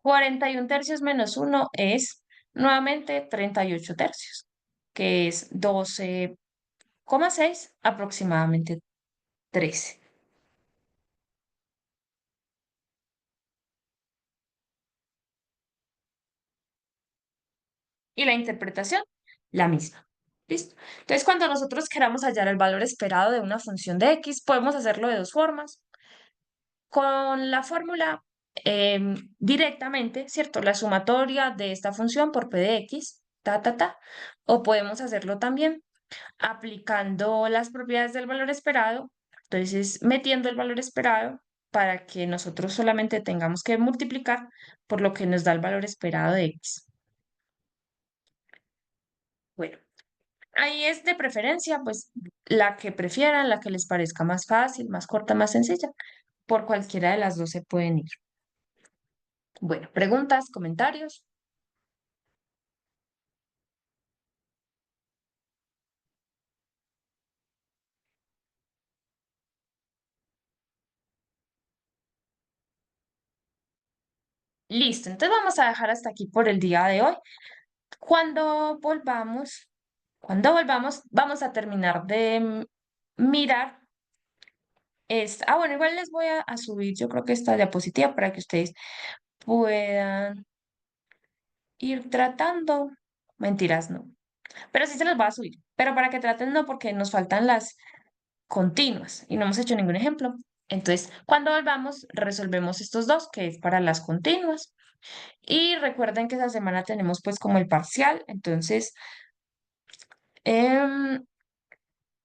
A: 41 tercios menos 1 es nuevamente 38 tercios, que es 12,6, aproximadamente 13. Y la interpretación, la misma. ¿Listo? Entonces, cuando nosotros queramos hallar el valor esperado de una función de x, podemos hacerlo de dos formas. Con la fórmula directamente, ¿cierto? La sumatoria de esta función por p de x, ta, ta, ta. O podemos hacerlo también aplicando las propiedades del valor esperado, entonces metiendo el valor esperado para que nosotros solamente tengamos que multiplicar por lo que nos da el valor esperado de x. Bueno, Ahí es de preferencia, pues la que prefieran, la que les parezca más fácil, más corta, más sencilla. Por cualquiera de las dos se pueden ir. Bueno, preguntas, comentarios. Listo, entonces vamos a dejar hasta aquí por el día de hoy. Cuando volvamos, vamos a terminar de mirar bueno, igual les voy a subir, yo creo que esta diapositiva para que ustedes puedan ir tratando. Mentiras, no. Pero sí se los voy a subir. Pero para que traten, no, porque nos faltan las continuas y no hemos hecho ningún ejemplo. Entonces, cuando volvamos, resolvemos estos dos, que es para las continuas. Y recuerden que esa semana tenemos pues como el parcial. Entonces, em,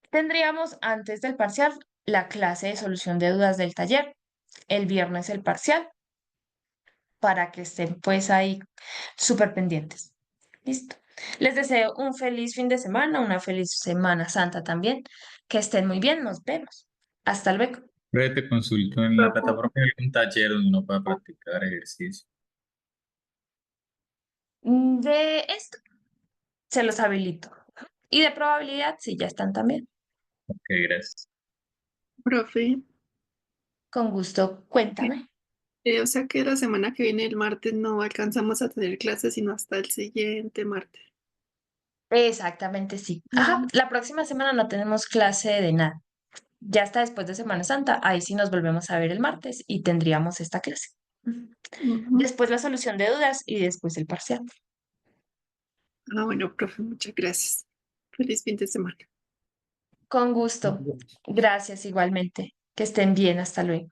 A: tendríamos antes del parcial la clase de solución de dudas del taller. El viernes el parcial, para que estén pues ahí súper pendientes. Listo. Les deseo un feliz fin de semana, una feliz Semana Santa también. Que estén muy bien, nos vemos. Hasta luego.
D: Pero te consulto en la plataforma hay algún taller donde uno pueda practicar ejercicio.
A: De esto se los habilito. Y de probabilidad, sí, ya están también.
D: Ok, gracias.
B: Profe,
A: Con gusto, cuéntame.
B: o sea que la semana que viene, el martes, no alcanzamos a tener clases, sino hasta el siguiente martes.
A: Exactamente, sí. Ajá, la próxima semana no tenemos clase de nada. Ya está después de Semana Santa, ahí sí nos volvemos a ver el martes y tendríamos esta clase. Ujú.
B: Ujú.
A: Después la solución de dudas y después el parcial.
B: Ah, bueno, profe, muchas gracias. Feliz fin de semana.
A: Con gusto. Gracias igualmente. Que estén bien. Hasta luego.